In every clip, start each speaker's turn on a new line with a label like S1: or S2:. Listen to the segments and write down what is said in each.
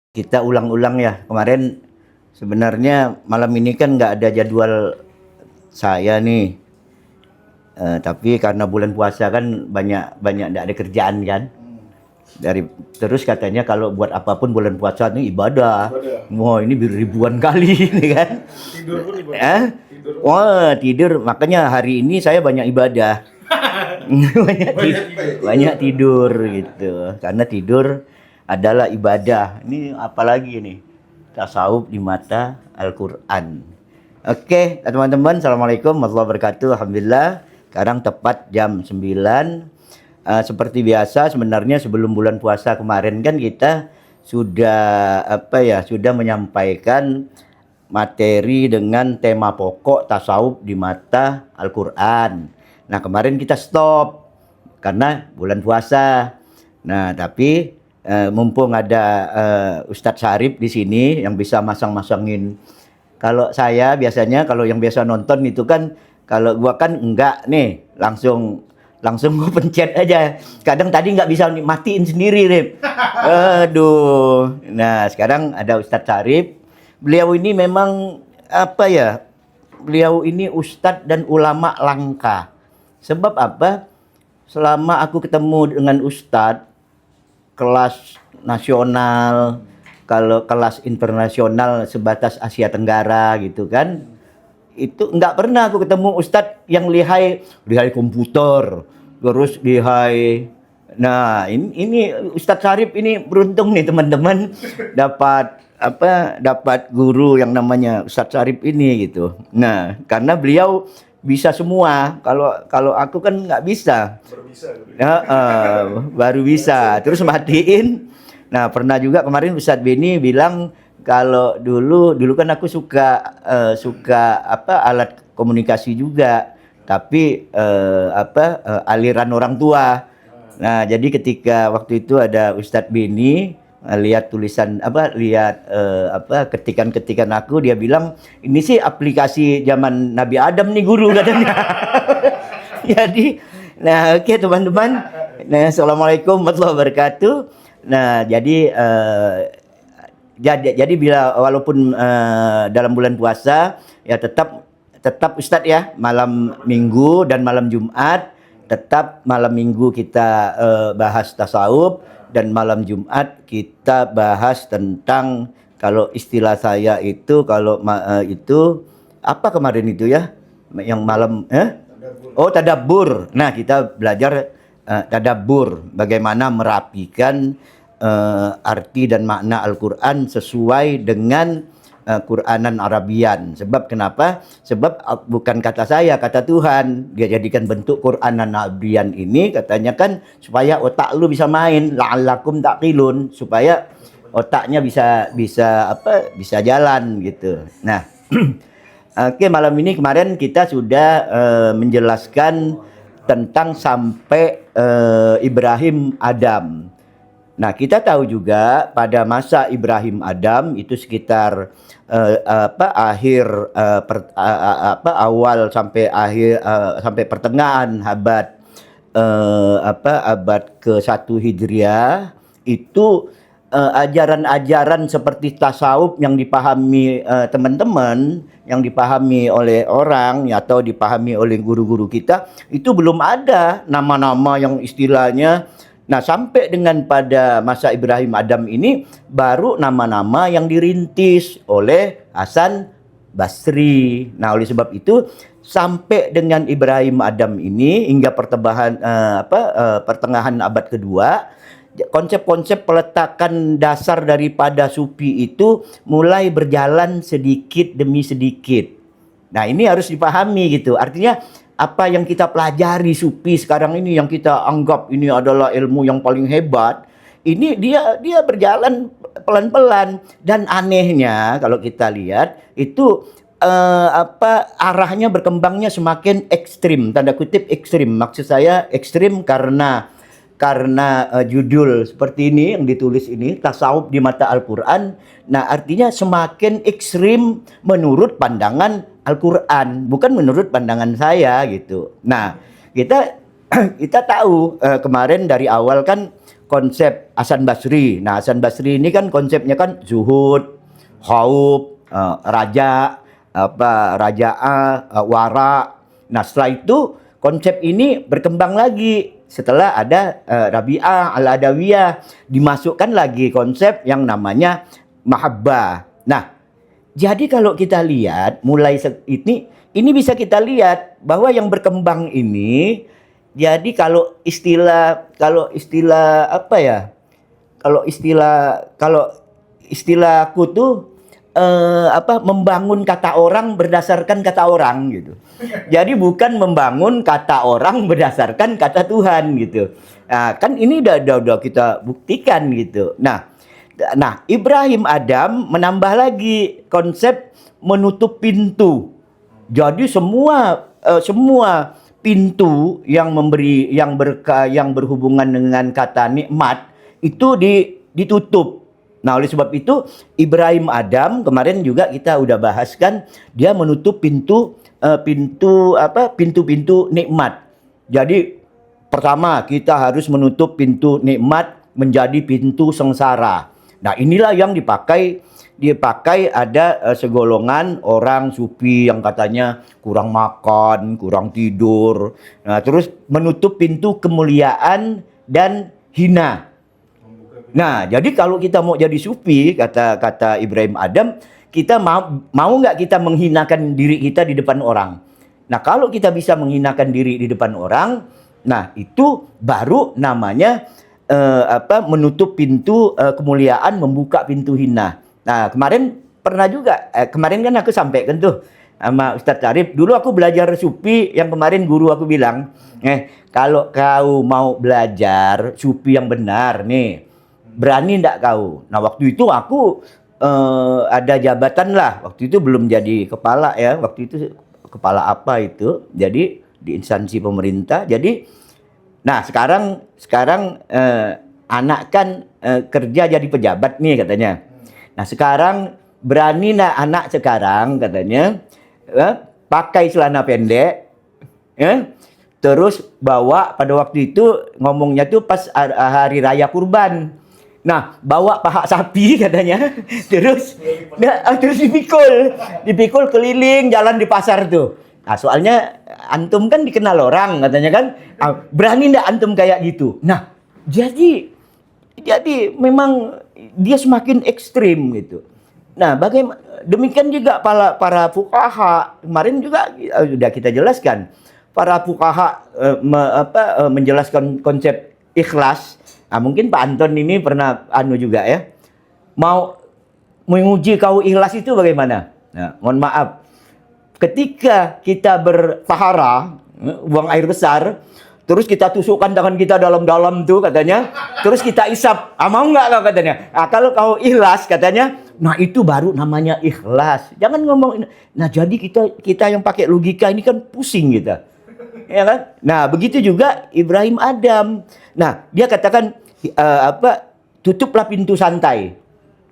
S1: Kita ulang-ulang ya. Kemarin sebenarnya malam ini kan nggak ada jadwal saya nih. Tapi karena bulan puasa kan banyak nggak ada kerjaan kan. Dari terus katanya kalau buat apapun bulan puasa ini ibadah. Wah, ini ribuan kali ini kan.
S2: Tidur pun ibadah.
S1: Eh?
S2: Tidur.
S1: Wah, tidur. Makanya hari ini saya banyak ibadah. banyak tidur gitu. Karena tidur adalah ibadah. Ini apalagi nih? Tasawuf di mata Al-Qur'an. Oke, teman-teman, assalamualaikum warahmatullahi wabarakatuh. Alhamdulillah, sekarang tepat jam 9. Seperti biasa, sebenarnya sebelum bulan puasa kemarin kan kita sudah sudah menyampaikan materi dengan tema pokok tasawuf di mata Al-Qur'an. Nah, kemarin kita stop karena bulan puasa. Nah, tapi mumpung ada Ustadz Syarif di sini yang bisa masang-masangin. Kalau saya biasanya kalau yang biasa nonton itu kan, kalau gua kan enggak nih, langsung gua pencet aja. Kadang tadi nggak bisa matiin sendiri, Rip. Aduh. Nah, sekarang ada Ustadz Syarif. Beliau ini memang beliau ini ustadz dan ulama langka. Sebab apa? Selama aku ketemu dengan ustadz kelas nasional, kalau kelas internasional sebatas Asia Tenggara gitu kan, itu nggak pernah aku ketemu ustadz yang lihai komputer, terus lihai. Nah, ini Ustadz Syarif ini beruntung nih teman-teman, dapat guru yang namanya Ustadz Syarif ini gitu. Nah, karena beliau bisa semua. Kalau aku kan nggak bisa. Baru bisa. Terus matiin. Nah, pernah juga kemarin Ustadz Beni bilang kalau dulu kan aku suka alat komunikasi juga, tapi aliran orang tua. Nah, jadi ketika waktu itu ada Ustadz Beni lihat tulisan ketikan aku, dia bilang ini sih aplikasi zaman Nabi Adam nih guru katanya. Jadi, nah oke teman-teman, nah assalamualaikum warahmatullahi wabarakatuh. Nah jadi bila walaupun dalam bulan puasa ya tetap Ustadz ya, malam Minggu dan malam Jumat tetap malam Minggu kita bahas tasawuf, dan malam Jumat kita bahas tentang, kalau istilah saya itu itu apa kemarin itu ya, yang malam tadabbur. Nah, kita belajar tadabbur, bagaimana merapikan arti dan makna Al-Qur'an sesuai dengan Qur'anan Arabian. Sebab kenapa? Sebab bukan kata saya, kata Tuhan. Dia jadikan bentuk Qur'anan Arabian ini, katanya kan supaya otak lu bisa main, la'allakum taqilun, supaya otaknya bisa jalan gitu. Nah, oke, malam ini kemarin kita sudah menjelaskan tentang sampai Ibrahim Adam. Nah, kita tahu juga pada masa Ibrahim Adam itu sekitar awal sampai akhir sampai pertengahan abad ke-1 Hijriah, itu ajaran-ajaran seperti tasawuf yang dipahami teman-teman, yang dipahami oleh orang atau dipahami oleh guru-guru kita, itu belum ada nama-nama yang istilahnya. Nah, sampai dengan pada masa Ibrahim Adam ini baru nama-nama yang dirintis oleh Hasan Basri. Nah, oleh sebab itu sampai dengan Ibrahim Adam ini hingga pertengahan abad kedua, konsep-konsep peletakan dasar daripada sufi itu mulai berjalan sedikit demi sedikit. Nah, ini harus dipahami gitu. Artinya apa yang kita pelajari sufi sekarang ini, yang kita anggap ini adalah ilmu yang paling hebat, ini dia berjalan pelan-pelan. Dan anehnya kalau kita lihat itu arahnya berkembangnya semakin ekstrim, tanda kutip ekstrim. Maksud saya ekstrim karena judul seperti ini yang ditulis ini, tasawuf di mata Al-Qur'an. Nah, artinya semakin ekstrim menurut pandangan Al-Qur'an, bukan menurut pandangan saya gitu. Nah, kita tahu kemarin dari awal kan konsep Hasan Basri. Nah, Hasan Basri ini kan konsepnya kan zuhud, khauf, raja, wara. Nah, setelah itu konsep ini berkembang lagi. Setelah ada Rabi'ah Al-Adawiyah, dimasukkan lagi konsep yang namanya mahabbah. Nah, jadi kalau kita lihat mulai ini bisa kita lihat bahwa yang berkembang ini, jadi kalau istilah apa ya? Kalau istilahku tuh membangun kata orang berdasarkan kata orang gitu. Jadi bukan membangun kata orang berdasarkan kata Tuhan gitu. Nah, kan ini udah kita buktikan gitu. Nah, Ibrahim Adam menambah lagi konsep menutup pintu. Jadi semua pintu yang yang berhubungan dengan kata nikmat itu ditutup. Nah, oleh sebab itu Ibrahim Adam kemarin juga kita udah bahas kan, dia menutup pintu-pintu nikmat. Jadi pertama kita harus menutup pintu nikmat menjadi pintu sengsara. Nah, inilah yang dipakai ada segolongan orang sufi yang katanya kurang makan, kurang tidur. Nah, terus menutup pintu kemuliaan dan hina. Nah, jadi kalau kita mau jadi sufi, kata Ibrahim Adam, kita mau nggak kita menghinakan diri kita di depan orang? Nah, kalau kita bisa menghinakan diri di depan orang, nah itu baru namanya menutup pintu kemuliaan, membuka pintu hina. Nah, kemarin pernah juga, kemarin kan aku sampaikan tuh sama Ustadz Arif, dulu aku belajar sufi, yang kemarin guru aku bilang, kalau kau mau belajar sufi yang benar nih, berani ndak kau? Nah, waktu itu aku ada jabatan lah. Waktu itu belum jadi kepala ya. Waktu itu kepala apa itu? Jadi di instansi pemerintah. Jadi, nah sekarang anak kan kerja jadi pejabat nih katanya. Nah, sekarang berani ndak anak sekarang katanya pakai celana pendek, terus bawa pada waktu itu ngomongnya tuh pas hari raya kurban. Nah, bawa paha sapi katanya, terus dipikul keliling jalan di pasar tuh. Nah, soalnya antum kan dikenal orang katanya kan, berani ndak antum kayak gitu? Nah, jadi memang dia semakin ekstrim gitu. Nah, bagaimana demikian juga para fuqaha kemarin juga sudah kita jelaskan. Para fuqaha menjelaskan konsep ikhlas. Nah, mungkin Pak Anton ini pernah juga ya. Mau menguji kau ikhlas itu bagaimana? Nah, mohon maaf. Ketika kita bertahara, buang air besar, terus kita tusukkan tangan kita dalam-dalam tuh katanya, terus kita isap. Mau nggak kau katanya? Nah, kalau kau ikhlas katanya, nah itu baru namanya ikhlas. Jangan ngomong. Nah, jadi kita yang pakai logika ini kan pusing kita. Ya kan? Nah, begitu juga Ibrahim Adam. Nah, dia katakan tutuplah pintu santai.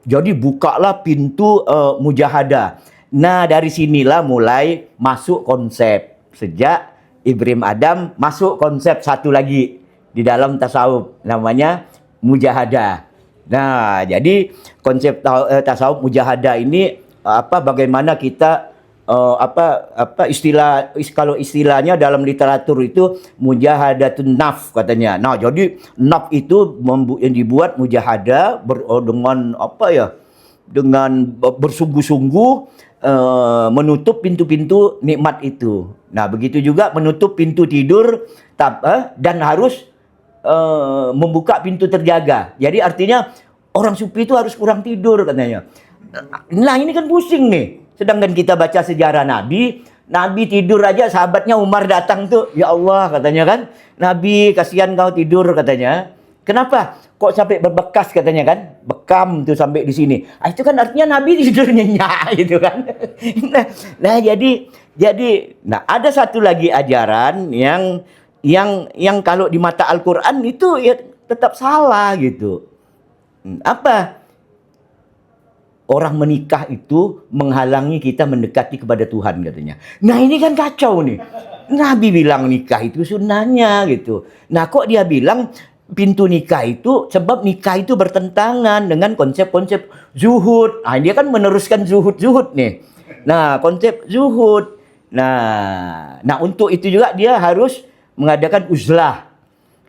S1: Jadi bukalah pintu mujahadah. Nah, dari sinilah mulai masuk konsep. Sejak Ibrahim Adam masuk konsep satu lagi di dalam tasawuf namanya mujahadah. Nah, jadi konsep tasawuf mujahadah ini bagaimana kita kalau istilahnya dalam literatur itu mujahadatun naf katanya. Nah, jadi naf itu yang dibuat mujahadah dengan bersungguh-sungguh menutup pintu-pintu nikmat itu. Nah, begitu juga menutup pintu tidur dan harus membuka pintu terjaga. Jadi artinya orang sufi itu harus kurang tidur katanya. Nah, ini kan pusing nih. Sedangkan kita baca sejarah Nabi tidur aja, sahabatnya Umar datang tuh, ya Allah katanya kan, Nabi kasihan kau tidur katanya. Kenapa? Kok sampai berbekas katanya kan, bekam tuh sampai di sini. Itu kan artinya Nabi tidur nyenyak gitu kan. Nah, ada satu lagi ajaran yang kalau di mata Al-Quran itu ya tetap salah gitu. Apa? Orang menikah itu menghalangi kita mendekati kepada Tuhan katanya. Nah, ini kan kacau nih. Nabi bilang nikah itu sunnahnya gitu. Nah, kok dia bilang pintu nikah itu sebab nikah itu bertentangan dengan konsep-konsep zuhud. Nah, dia kan meneruskan zuhud nih. Nah, konsep zuhud. Nah untuk itu juga dia harus mengadakan uzlah.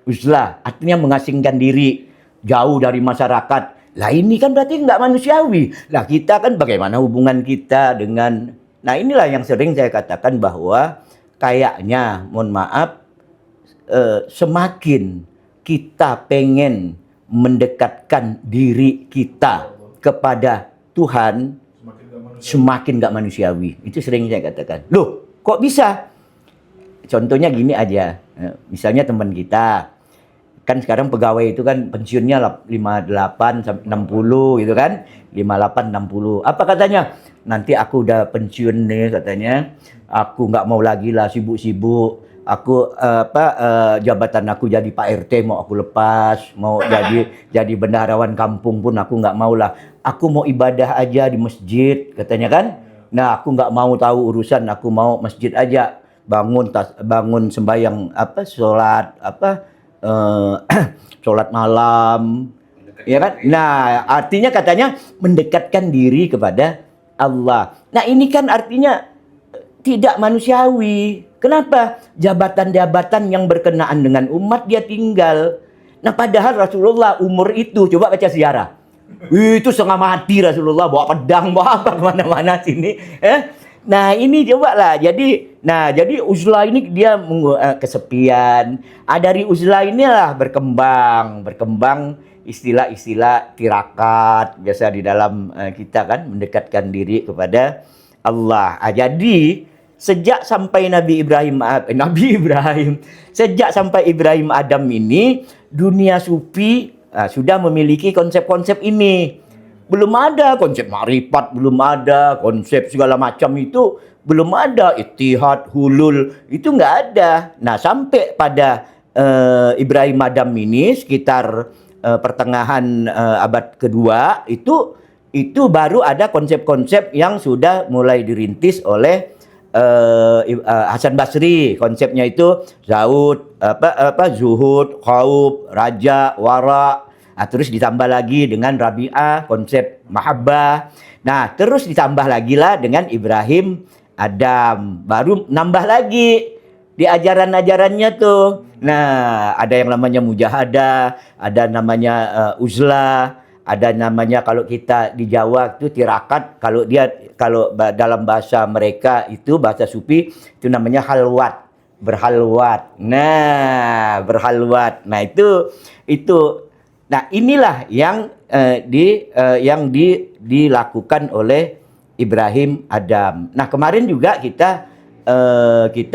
S1: Uzlah artinya mengasingkan diri jauh dari masyarakat. Lah ini kan berarti nggak manusiawi. Lah kita kan bagaimana hubungan kita dengan... Nah inilah yang sering saya katakan bahwa kayaknya, mohon maaf, semakin kita pengen mendekatkan diri kita kepada Tuhan, semakin nggak manusiawi. Itu sering saya katakan. Loh, kok bisa? Contohnya gini aja. Misalnya teman kita, kan sekarang pegawai itu kan pensiunnya 58 sampai 60 gitu kan. 58 60. Apa katanya? Nanti aku udah pensiun nih katanya. Aku nggak mau lagi lah sibuk-sibuk. Aku jabatan aku jadi Pak RT mau aku lepas, mau jadi bendaharawan kampung pun aku nggak mau lah. Aku mau ibadah aja di masjid katanya kan. Nah, aku nggak mau tahu urusan, aku mau masjid aja. Bangun sembahyang sholat malam. Ya kan? Nah, artinya katanya mendekatkan diri kepada Allah. Nah, ini kan artinya tidak manusiawi. Kenapa? Jabatan-jabatan yang berkenaan dengan umat dia tinggal. Nah, padahal Rasulullah umur itu, coba baca sejarah. Itu setengah mati Rasulullah, bawa pedang, bawa apa kemana-mana sini. Nah, ini coba lah. Jadi uzlah ini dia kesepian. Dari uzlah inilah berkembang istilah-istilah tirakat biasa di dalam kita kan mendekatkan diri kepada Allah. Jadi sejak sampai sejak sampai Ibrahim Adam ini dunia sufi sudah memiliki konsep-konsep ini. Belum ada konsep ma'rifat, belum ada konsep segala macam itu, belum ada ittihad, hulul, itu nggak ada. Nah, sampai pada Ibrahim Adam ini sekitar pertengahan abad kedua itu baru ada konsep-konsep yang sudah mulai dirintis oleh Hasan Basri. Konsepnya itu zuhud, khauf, raja, wara. Nah, terus ditambah lagi dengan Rabi'ah konsep mahabbah. Nah, terus ditambah lagi lah dengan Ibrahim Adam. Baru nambah lagi di ajaran-ajarannya tuh. Nah, ada yang namanya mujahadah, ada namanya uzlah, ada namanya kalau kita di Jawa itu tirakat, kalau dalam bahasa mereka itu bahasa sufi itu namanya halwat, berhalwat. Nah, berhalwat. Nah, itu nah, inilah yang dilakukan oleh Ibrahim Adam. Nah, kemarin juga kita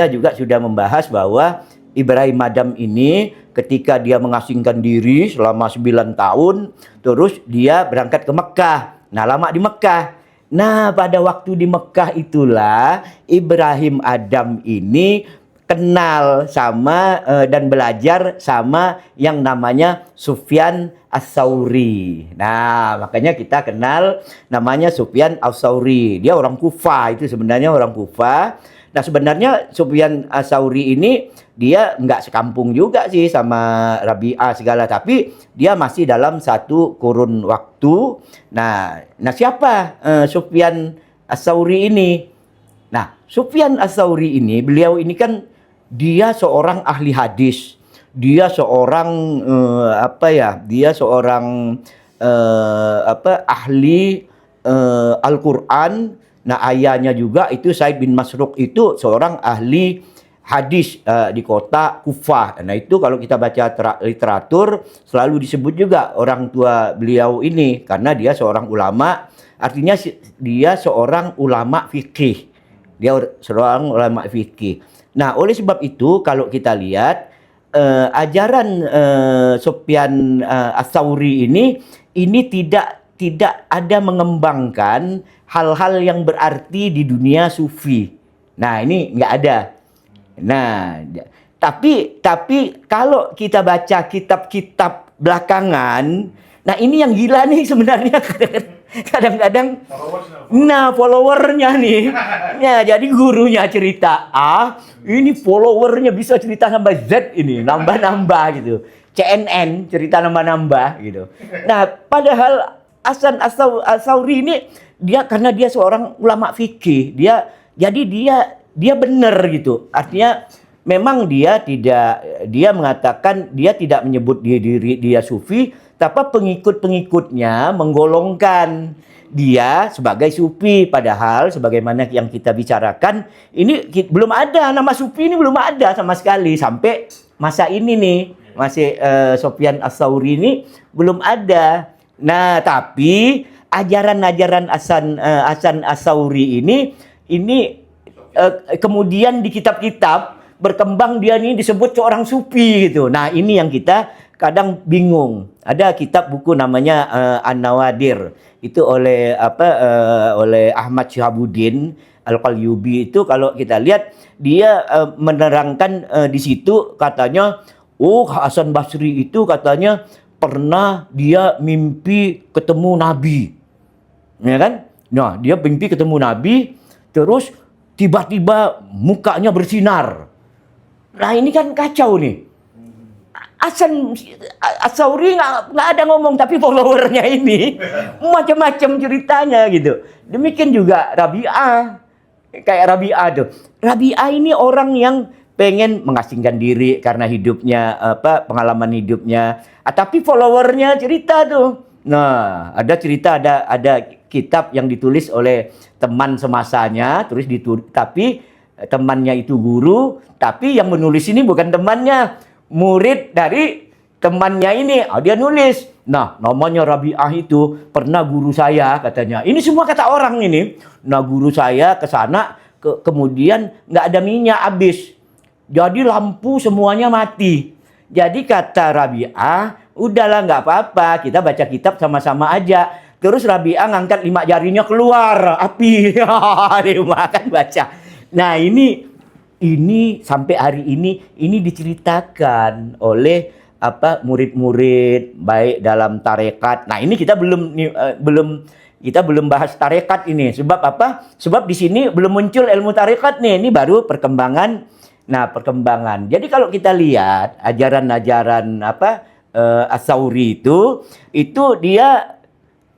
S1: juga sudah membahas bahwa Ibrahim Adam ini ketika dia mengasingkan diri selama 9 tahun, terus dia berangkat ke Mekah. Nah, lama di Mekah. Nah, pada waktu di Mekah itulah Ibrahim Adam ini kenal sama dan belajar sama yang namanya Sufyan Ats-Tsauri. Nah, makanya kita kenal namanya Sufyan Ats-Tsauri. Dia orang Kufah, itu sebenarnya orang Kufah. Nah, sebenarnya Sufyan Ats-Tsauri ini dia nggak sekampung juga sih sama Rabi'ah segala, tapi dia masih dalam satu kurun waktu. Nah siapa Sufyan Ats-Tsauri ini? Nah, Sufyan Ats-Tsauri ini, beliau ini kan dia seorang ahli hadis. Dia seorang ahli Al-Qur'an. Nah, ayahnya juga itu Said bin Masruq itu seorang ahli hadis di kota Kufah. Nah, itu kalau kita baca literatur selalu disebut juga orang tua beliau ini karena dia seorang ulama, artinya dia seorang ulama fikih. Dia seorang ulama fikih. Nah, oleh sebab itu kalau kita lihat ajaran Sufyan Ats-Tsauri ini tidak ada mengembangkan hal-hal yang berarti di dunia sufi. Nah, ini nggak ada. Nah, tapi kalau kita baca kitab-kitab belakangan, nah ini yang gila nih sebenarnya kadang-kadang. Nah, followernya nih. Ya, jadi gurunya cerita A, ini followernya bisa cerita sampai Z ini, nambah-nambah gitu. CNN, cerita nambah-nambah gitu. Nah, padahal Hasan As-Sauri ini karena dia seorang ulama fikih, dia benar gitu. Artinya memang dia mengatakan dia tidak menyebut diri dia sufi, tapi pengikut-pengikutnya menggolongkan dia sebagai sufi, padahal sebagaimana yang kita bicarakan ini belum ada nama sufi, ini belum ada sama sekali sampai masa ini nih, masih Sufyan As-Sauri ini belum ada. Nah, tapi ajaran-ajaran Hasan As-Sauri ini kemudian di kitab-kitab berkembang, dia ini disebut seorang sufi gitu. Nah, ini yang kita kadang bingung. Ada kitab buku namanya An-Nawadir. Itu oleh oleh Ahmad Syihabuddin Al-Qalyubi. Itu kalau kita lihat dia menerangkan di situ katanya, Hasan Basri itu katanya pernah dia mimpi ketemu Nabi. Ya kan? Nah, dia mimpi ketemu Nabi, terus tiba-tiba mukanya bersinar. Nah, ini kan kacau nih. Hasan As-Sauri nggak ada ngomong, tapi followernya ini macam-macam ceritanya gitu. Demikian juga Rabi'ah. Kayak Rabi'ah tuh. Rabi'ah ini orang yang pengen mengasingkan diri karena hidupnya, pengalaman hidupnya. Tapi followernya cerita tuh. Nah, ada cerita, ada kitab yang ditulis oleh teman semasanya, tapi temannya itu guru, tapi yang menulis ini bukan temannya, murid dari temannya ini. Dia nulis. Nah, namanya Rabi'ah itu pernah guru saya katanya. Ini semua kata orang ini. Nah, guru saya ke sana, kemudian nggak ada minyak, habis. Jadi lampu semuanya mati. Jadi kata Rabi'ah, udahlah nggak apa-apa, kita baca kitab sama-sama aja. Terus Rabi'ah ngangkat 5 jarinya keluar api. Dia makan baca. Nah, ini sampai hari ini diceritakan oleh murid-murid baik dalam tarekat. Nah, ini kita belum bahas tarekat ini. Sebab apa? Sebab di sini belum muncul ilmu tarekat nih. Ini baru perkembangan. Nah, perkembangan. Jadi kalau kita lihat ajaran-ajaran As-Sauri itu dia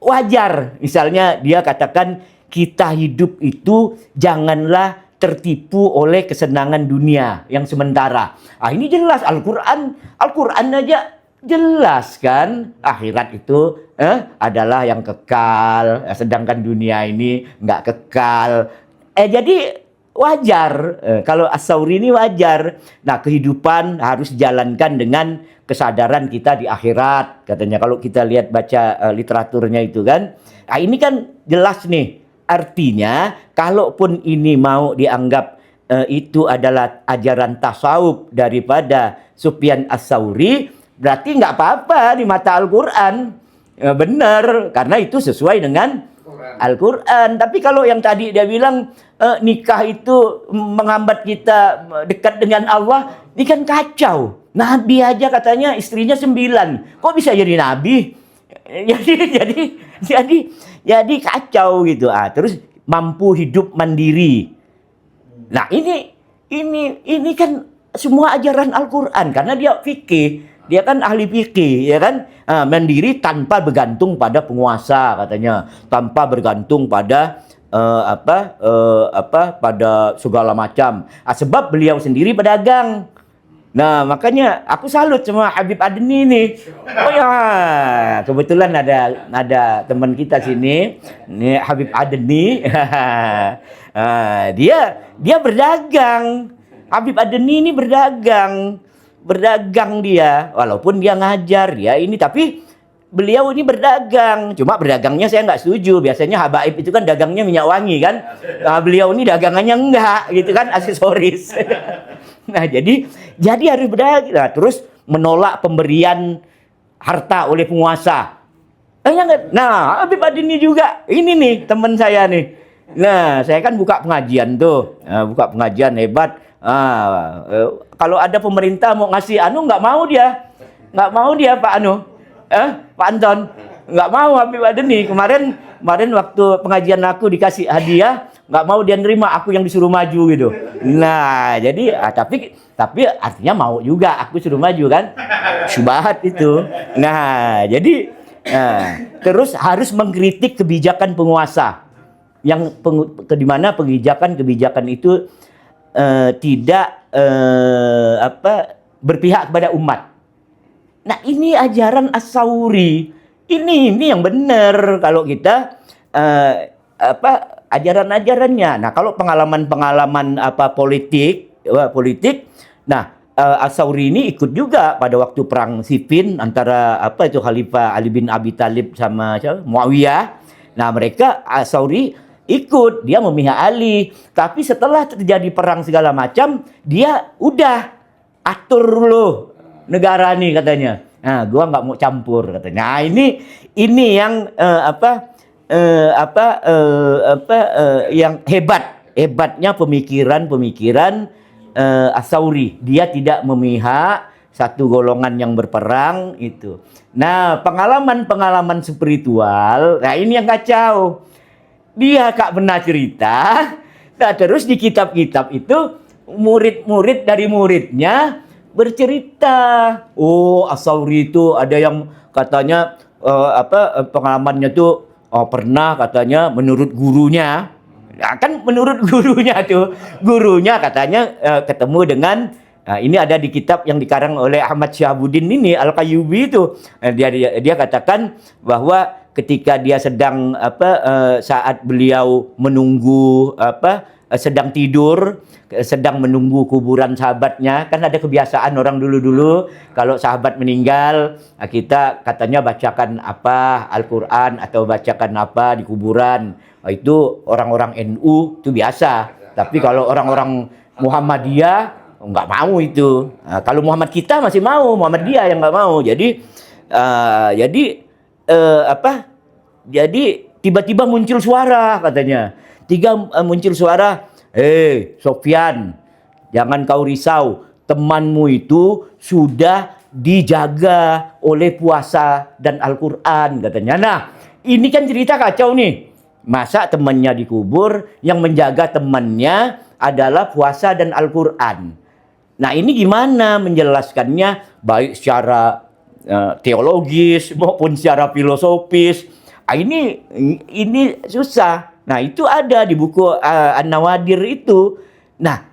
S1: wajar. Misalnya dia katakan kita hidup itu janganlah tertipu oleh kesenangan dunia yang sementara. Ini jelas Al-Quran aja jelas kan, akhirat itu adalah yang kekal, sedangkan dunia ini nggak kekal. Jadi wajar, kalau As-Sauri ini wajar. Nah, kehidupan harus dijalankan dengan kesadaran kita di akhirat, katanya. Kalau kita lihat baca literaturnya itu kan. Nah, ini kan jelas nih. Artinya, kalaupun ini mau dianggap itu adalah ajaran tasawuf daripada Sufyan As-Sauri, berarti nggak apa-apa di mata Al-Quran. Benar, karena itu sesuai dengan Al-Quran. Tapi kalau yang tadi dia bilang nikah itu menghambat kita dekat dengan Allah, ini kan kacau. Nabi aja katanya istrinya 9. Kok bisa jadi nabi? Jadi kacau gitu. Terus mampu hidup mandiri. Nah, ini kan semua ajaran Al-Quran, karena dia fikih. Dia kan ahli fikih, ya kan? Mandiri tanpa bergantung pada penguasa, katanya. Tanpa bergantung pada pada segala macam. Sebab beliau sendiri pedagang. Nah, makanya aku salut sama Habib Adni nih. Oh ya, kebetulan ada teman kita sini, nih Habib Adni. Dia berdagang. Habib Adni ini berdagang dia, walaupun dia ngajar ya ini, tapi beliau ini berdagang. Cuma berdagangnya saya nggak setuju. Biasanya habaib itu kan dagangnya minyak wangi kan. Nah, beliau ini dagangannya enggak gitu kan, aksesoris. Nah, jadi harus berdagang. Nah, terus menolak pemberian harta oleh penguasa. Nah, Habib Adni juga. Ini nih teman saya nih. Nah, saya kan buka pengajian tuh. Buka pengajian hebat. Kalau ada pemerintah mau ngasih nggak mau dia Pak Anton nggak mau Habib Adni. Kemarin waktu pengajian aku dikasih hadiah nggak mau dia nerima aku yang disuruh maju gitu. Nah, jadi tapi artinya mau juga aku suruh maju kan? Syubhat itu. Nah, jadi terus harus mengkritik kebijakan penguasa yang di mana kebijakan itu tidak berpihak kepada umat. Nah, ini ajaran As-Sauri. Ini yang benar kalau kita ajaran-ajarannya. Nah, kalau pengalaman politik, nah As-Sauri ini ikut juga pada waktu perang Siffin antara Khalifah Ali bin Abi Thalib sama Muawiyah. Nah, mereka As-Sauri ikut, dia memihak Ali. Tapi setelah terjadi perang segala macam, dia udah atur loh negara nih katanya. Nah, gua nggak mau campur katanya. Nah, ini yang yang hebatnya pemikiran As-Sauri. Dia tidak memihak satu golongan yang berperang itu. Nah, pengalaman spiritual, nah ini yang kacau. Dia Kak Benar cerita, nah terus di kitab-kitab itu murid-murid dari muridnya bercerita. Oh, As-Sauri itu ada yang katanya pengalamannya tuh pernah katanya menurut gurunya. Nah, kan menurut gurunya katanya ketemu dengan ini ada di kitab yang dikarang oleh Ahmad Syahabuddin ini Al-Qayyubi itu. Dia katakan bahwa ketika dia sedang saat beliau menunggu sedang tidur, sedang menunggu kuburan sahabatnya, kan ada kebiasaan orang dulu kalau sahabat meninggal kita katanya bacakan Al-Quran atau bacakan di kuburan. Itu orang-orang NU itu biasa, tapi kalau orang-orang Muhammadiyah nggak mau itu. Kalau Muhammad kita masih mau, Muhammadiyah yang nggak mau. Jadi tiba-tiba muncul suara katanya. Muncul suara, Sofyan, jangan kau risau, temanmu itu sudah dijaga oleh puasa dan Al-Quran katanya. Nah, ini kan cerita kacau nih. Masa temannya dikubur, yang menjaga temannya adalah puasa dan Al-Quran. Nah, ini gimana menjelaskannya baik secara teologis maupun secara filosofis. Ini susah. Nah, itu ada di buku An-Nawadir itu. Nah,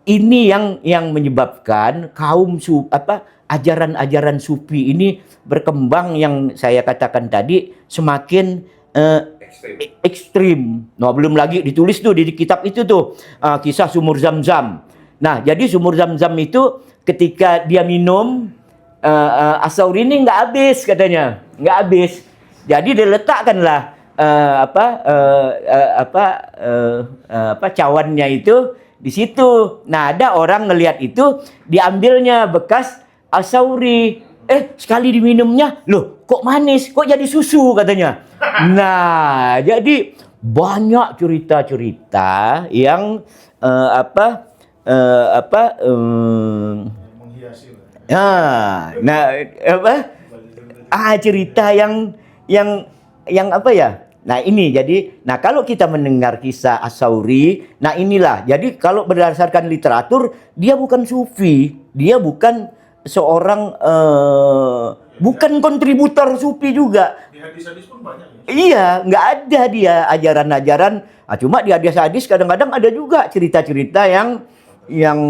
S1: ini yang menyebabkan ajaran-ajaran sufi ini berkembang yang saya katakan tadi semakin ekstrim. Nah, belum lagi ditulis tuh di kitab itu tuh kisah sumur Zam-Zam. Nah, jadi sumur Zam-Zam itu ketika dia minum As-Sauri ini nggak habis katanya, nggak habis. Jadi diletakkanlah cawannya itu di situ. Nah, ada orang ngelihat itu, diambilnya bekas As-Sauri. Sekali diminumnya, loh kok manis, kok jadi susu katanya. Nah, jadi banyak cerita-cerita yang cerita yang apa ya? Nah, ini jadi, nah kalau kita mendengar kisah As-Sauri, nah inilah. Jadi kalau berdasarkan literatur, dia bukan sufi, dia bukan seorang bukan kontributor sufi juga.
S2: Di hadis-hadis pun banyak ya?
S1: Iya, nggak ada dia ajaran-ajaran. Cuma di hadis-hadis kadang-kadang ada juga cerita-cerita yang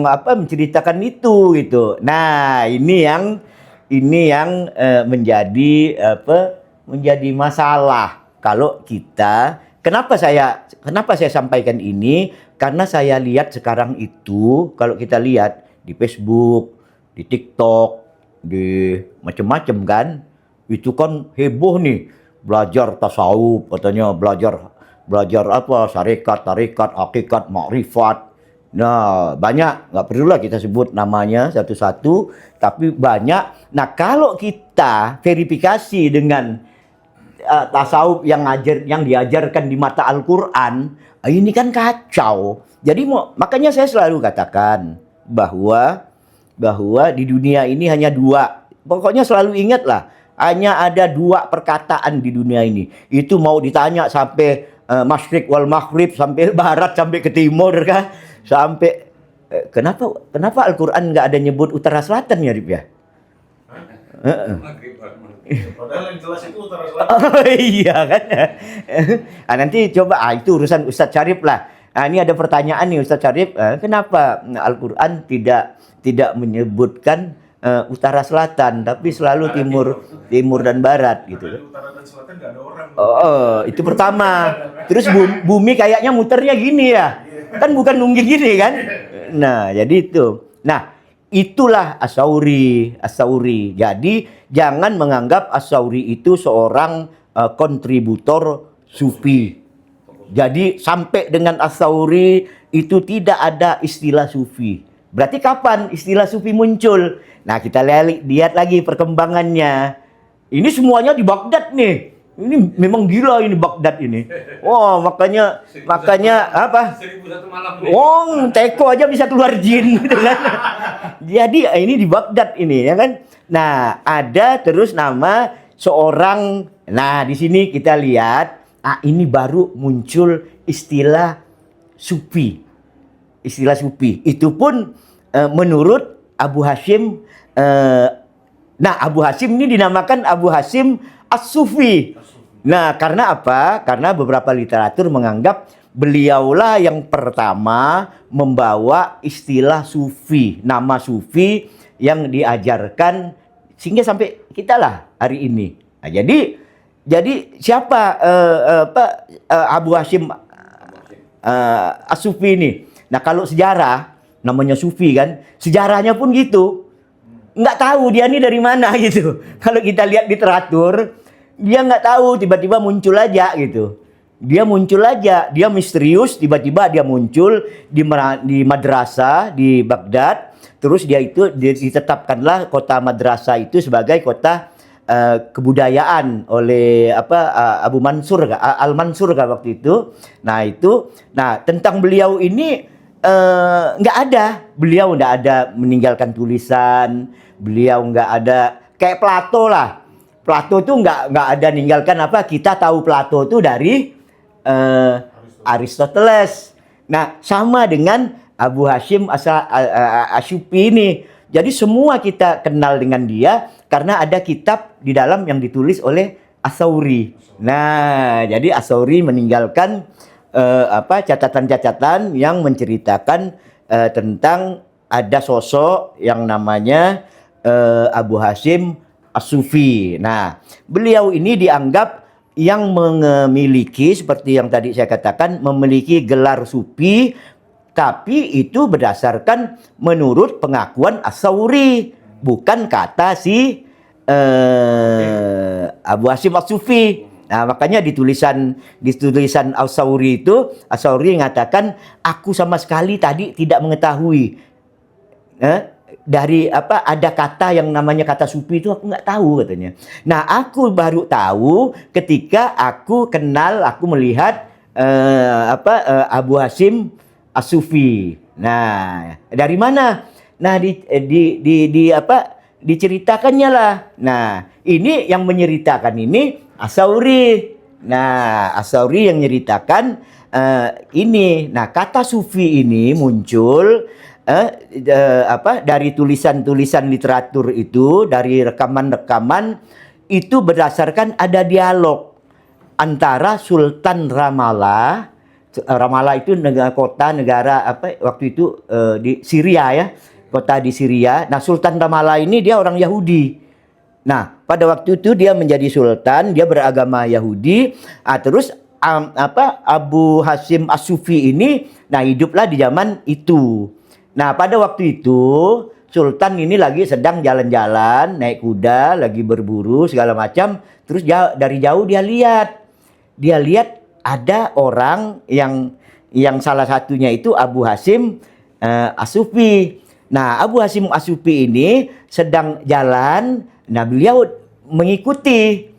S1: menceritakan itu gitu. Nah, ini yang menjadi masalah kalau kita. Kenapa saya sampaikan ini? Karena saya lihat sekarang itu, kalau kita lihat di Facebook, di TikTok, di macam-macam kan, itu kan heboh nih, belajar tasawuf katanya, belajar syarikat, tarikat, hakikat, makrifat. Nah, banyak, nggak perlulah kita sebut namanya satu-satu, tapi banyak. Nah, kalau kita verifikasi dengan tasawuf yang diajarkan di mata Al-Quran, ini kan kacau. Jadi makanya saya selalu katakan bahwa di dunia ini hanya dua. Pokoknya selalu ingatlah, hanya ada dua perkataan di dunia ini. Itu mau ditanya sampai masyrik wal maghrib, sampai barat sampai ke timur kan, sampai kenapa Al-Qur'an nggak ada nyebut utara selatan ya, Rip ya?
S2: Padahal yang jelas itu utara selatan.
S1: Oh, iya kan. Nanti coba itu urusan Ustadz Syarif lah. Ini ada pertanyaan nih Ustadz Syarif, kenapa Al-Qur'an tidak menyebutkan utara selatan, tapi selalu timur dan barat gitu.
S2: Padahal utara dan selatan nggak ada orang.
S1: Itu pertama. Terus bumi kayaknya muternya gini ya. Kan bukan nungging gini kan. Nah, jadi itu. Nah, itulah As-Sauri. Jadi jangan menganggap As-Sauri itu seorang kontributor sufi. Jadi sampai dengan As-Sauri itu tidak ada istilah sufi. Berarti kapan istilah sufi muncul? Nah, kita lihat lagi perkembangannya. Ini semuanya di Baghdad nih. Ini memang gila ini Baghdad ini. Oh, makanya apa?
S2: 1001 malam.
S1: Oh, teko aja bisa keluar jin gitu kan. Jadi ini di Baghdad ini ya kan. Nah, ada terus nama seorang. Nah, di sini kita lihat, ini baru muncul istilah sufi. Istilah sufi. Itu pun menurut Abu Hasyim. Nah, Abu Hasyim ini dinamakan Abu Hasyim As-Sufi. Nah, karena apa? Karena beberapa literatur menganggap beliaulah yang pertama membawa istilah sufi, nama sufi yang diajarkan sehingga sampai kita lah hari ini. Nah, jadi siapa Abu Hasyim As-Sufi ini? Nah, kalau sejarah namanya sufi kan, sejarahnya pun gitu. Nggak tahu dia ini dari mana gitu. Kalau kita lihat literatur, dia nggak tahu, tiba-tiba muncul aja gitu. Dia muncul aja, dia misterius, tiba-tiba dia muncul di madrasah di Baghdad. Terus dia ditetapkanlah kota madrasah itu sebagai kota kebudayaan oleh Abu Mansur, Al-Mansur waktu itu. Nah tentang beliau ini nggak ada, beliau nggak ada meninggalkan tulisan, beliau nggak ada kayak Plato lah. Plato tuh nggak ada ninggalkan kita tahu Plato tuh dari Aristoteles. Nah, sama dengan Abu Hasyim As-Sufi ini. Jadi semua kita kenal dengan dia karena ada kitab di dalam yang ditulis oleh As-Sauri. Nah, jadi As-Sauri meninggalkan catatan-catatan yang menceritakan tentang ada sosok yang namanya Abu Hasyim As-Sufi. Nah, beliau ini dianggap yang memiliki, seperti yang tadi saya katakan, memiliki gelar sufi, tapi itu berdasarkan menurut pengakuan As-Sauri, bukan kata si Abu Hasyim As-Sufi. Nah, makanya di tulisan As-Sauri itu, As-Sauri mengatakan, aku sama sekali tadi tidak mengetahui dari ada kata yang namanya kata sufi itu, aku nggak tahu katanya. Nah, aku baru tahu ketika aku melihat Abu Hasyim As-Sufi. Nah, dari mana? Nah, diceritakannya lah. Nah, ini yang menceritakan ini As-Sauri. Nah, As-Sauri yang menceritakan ini. Nah, kata sufi ini muncul dari tulisan-tulisan literatur itu, dari rekaman-rekaman itu berdasarkan ada dialog antara Sultan Ramallah. Ramallah itu negara waktu itu di Syria ya, kota di Syria. Nah, Sultan Ramallah ini dia orang Yahudi. Nah, pada waktu itu dia menjadi sultan, dia beragama Yahudi. Terus Abu Hasyim As-Sufi ini hiduplah di zaman itu. Nah, pada waktu itu Sultan ini lagi sedang jalan-jalan, naik kuda, lagi berburu segala macam. Terus dari jauh dia lihat ada orang yang salah satunya itu Abu Hasyim As-Sufi. Nah, Abu Hasyim As-Sufi ini sedang jalan. Nah, beliau mengikuti.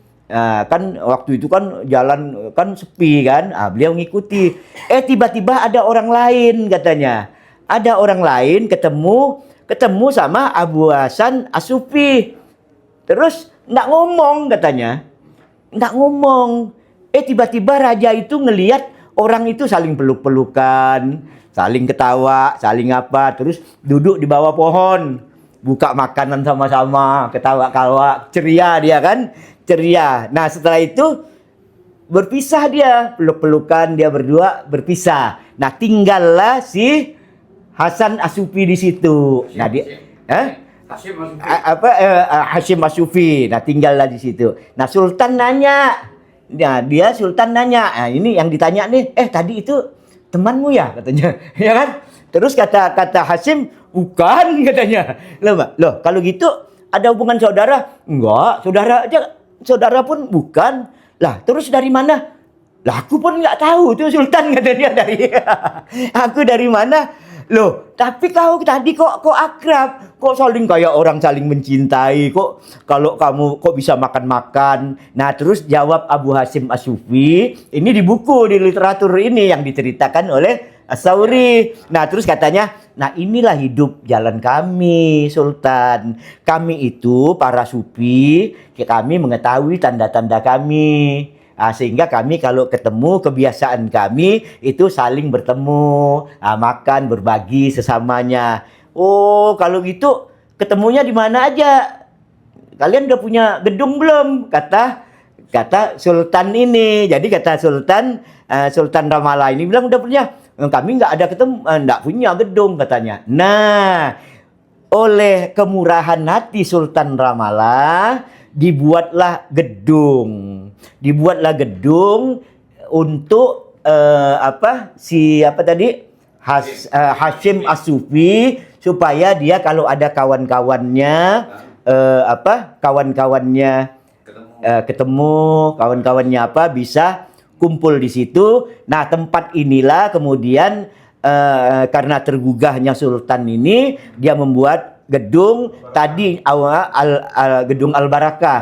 S1: Kan waktu itu kan jalan kan sepi kan. Beliau mengikuti. Tiba-tiba ada orang lain katanya. Ada orang lain ketemu sama Abu Hasyim As-Sufi. Terus nggak ngomong katanya. Nggak ngomong. tiba-tiba raja itu ngelihat orang itu saling peluk-pelukan, saling ketawa, saling apa, terus duduk di bawah pohon, buka makanan sama-sama, ketawa-ketawa, ceria dia kan, ceria. Nah setelah itu berpisah dia, peluk-pelukan dia berdua berpisah. Nah tinggallah si Hasan As-Sufi di situ. Nah dia, Hashim As-Sufi. Nah tinggallah di situ. Nah Sultan nanya. Nah, Sultan nanya, nah, ini yang ditanya nih, tadi itu temanmu ya katanya, ya kan? Terus kata Hashim, bukan katanya. Loh, kalau gitu ada hubungan saudara? Enggak, saudara pun bukan. Lah, terus dari mana? Lah, aku pun nggak tahu tuh Sultan katanya dari aku dari mana? Loh, tapi kau tadi kok akrab, kok saling kayak orang saling mencintai, kok kalau kamu kok bisa makan-makan. Nah, terus jawab Abu Hashim As-Sufi, ini di buku, di literatur ini yang diceritakan oleh As-Sauri. Nah, terus katanya, nah inilah hidup jalan kami, Sultan. Kami itu para sufi, kami mengetahui tanda-tanda kami. Nah, sehingga kami kalau ketemu kebiasaan kami itu saling bertemu, makan, berbagi sesamanya. Oh, kalau gitu ketemunya di mana aja? Kalian udah punya gedung belum? Kata Sultan ini. Jadi kata Sultan Ramallah ini bilang udah punya. Kami nggak ada ketemu, nggak punya gedung katanya. Nah, oleh kemurahan hati Sultan Ramallah dibuatlah gedung untuk Hashim As-Sufi, supaya dia kalau ada kawan-kawannya ketemu kawan-kawannya bisa kumpul di situ. Nah, tempat inilah kemudian karena tergugahnya Sultan ini, dia membuat gedung tadi gedung Al-Barakah.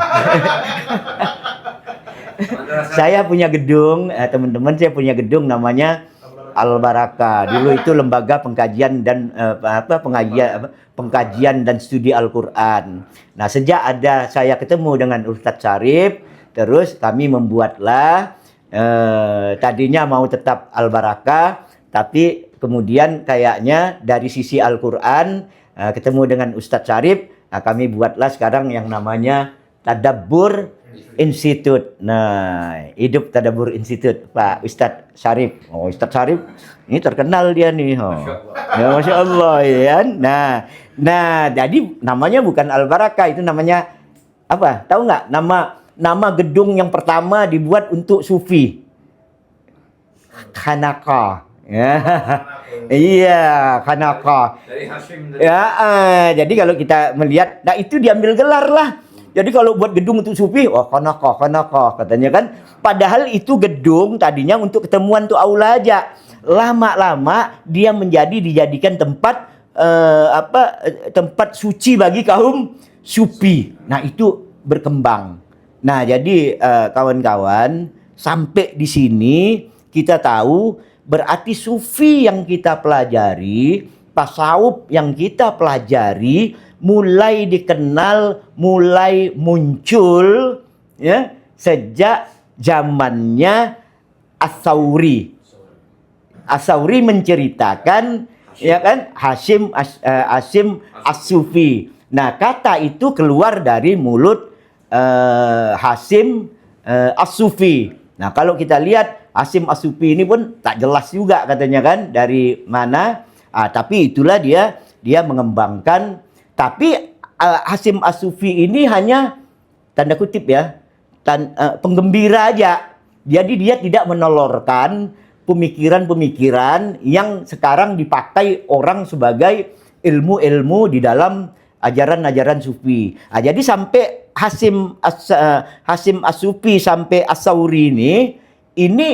S1: Saya punya gedung, teman-teman, saya punya gedung namanya Al-Barakah. Dulu itu lembaga pengkajian dan pengkajian dan studi Al-Qur'an. Nah, sejak ada saya ketemu dengan Ustadz Syarif, terus kami membuatlah tadinya mau tetap Al-Barakah, tapi kemudian kayaknya dari sisi Al-Qur'an ketemu dengan Ustadz Syarif, kami buatlah sekarang yang namanya Tadabbur Institute. Nah, hidup Tadabbur Institute, Pak Ustadz Syarif. Oh, Ustadz Syarif ini terkenal dia nih. Oh. Ya, Masya Allah ya. Nah, jadi namanya bukan Al-Barakah, itu namanya apa? Tahu nggak? Nama gedung yang pertama dibuat untuk sufi. Khanaqah. Ya. Iya, Khanaqah.
S3: Dari Hashim.
S1: Ya, jadi kalau kita melihat, nah itu diambil gelar lah. Jadi kalau buat gedung untuk sufi, Khanaqah katanya kan. Padahal itu gedung tadinya untuk ketemuan tuh aula aja. Lama-lama dia dijadikan tempat tempat suci bagi kaum sufi. Nah, itu berkembang. Nah, jadi kawan-kawan, sampai di sini kita tahu berarti sufi yang kita pelajari, tasawuf yang kita pelajari mulai dikenal, mulai muncul ya sejak zamannya As-Sauri. As-Sauri menceritakan ya kan Hashim As-Sufi. Nah, kata itu keluar dari mulut Hashim As-Sufi. Nah, kalau kita lihat Hashim As-Sufi ini pun tak jelas juga katanya kan dari mana. Tapi itulah dia mengembangkan. Tapi Hashim As-Sufi ini hanya tanda kutip ya, penggembira aja. Jadi dia tidak menolorkan pemikiran-pemikiran yang sekarang dipakai orang sebagai ilmu-ilmu di dalam ajaran-ajaran sufi. Jadi sampai Hashim As-Sufi sampai As-Sauri ini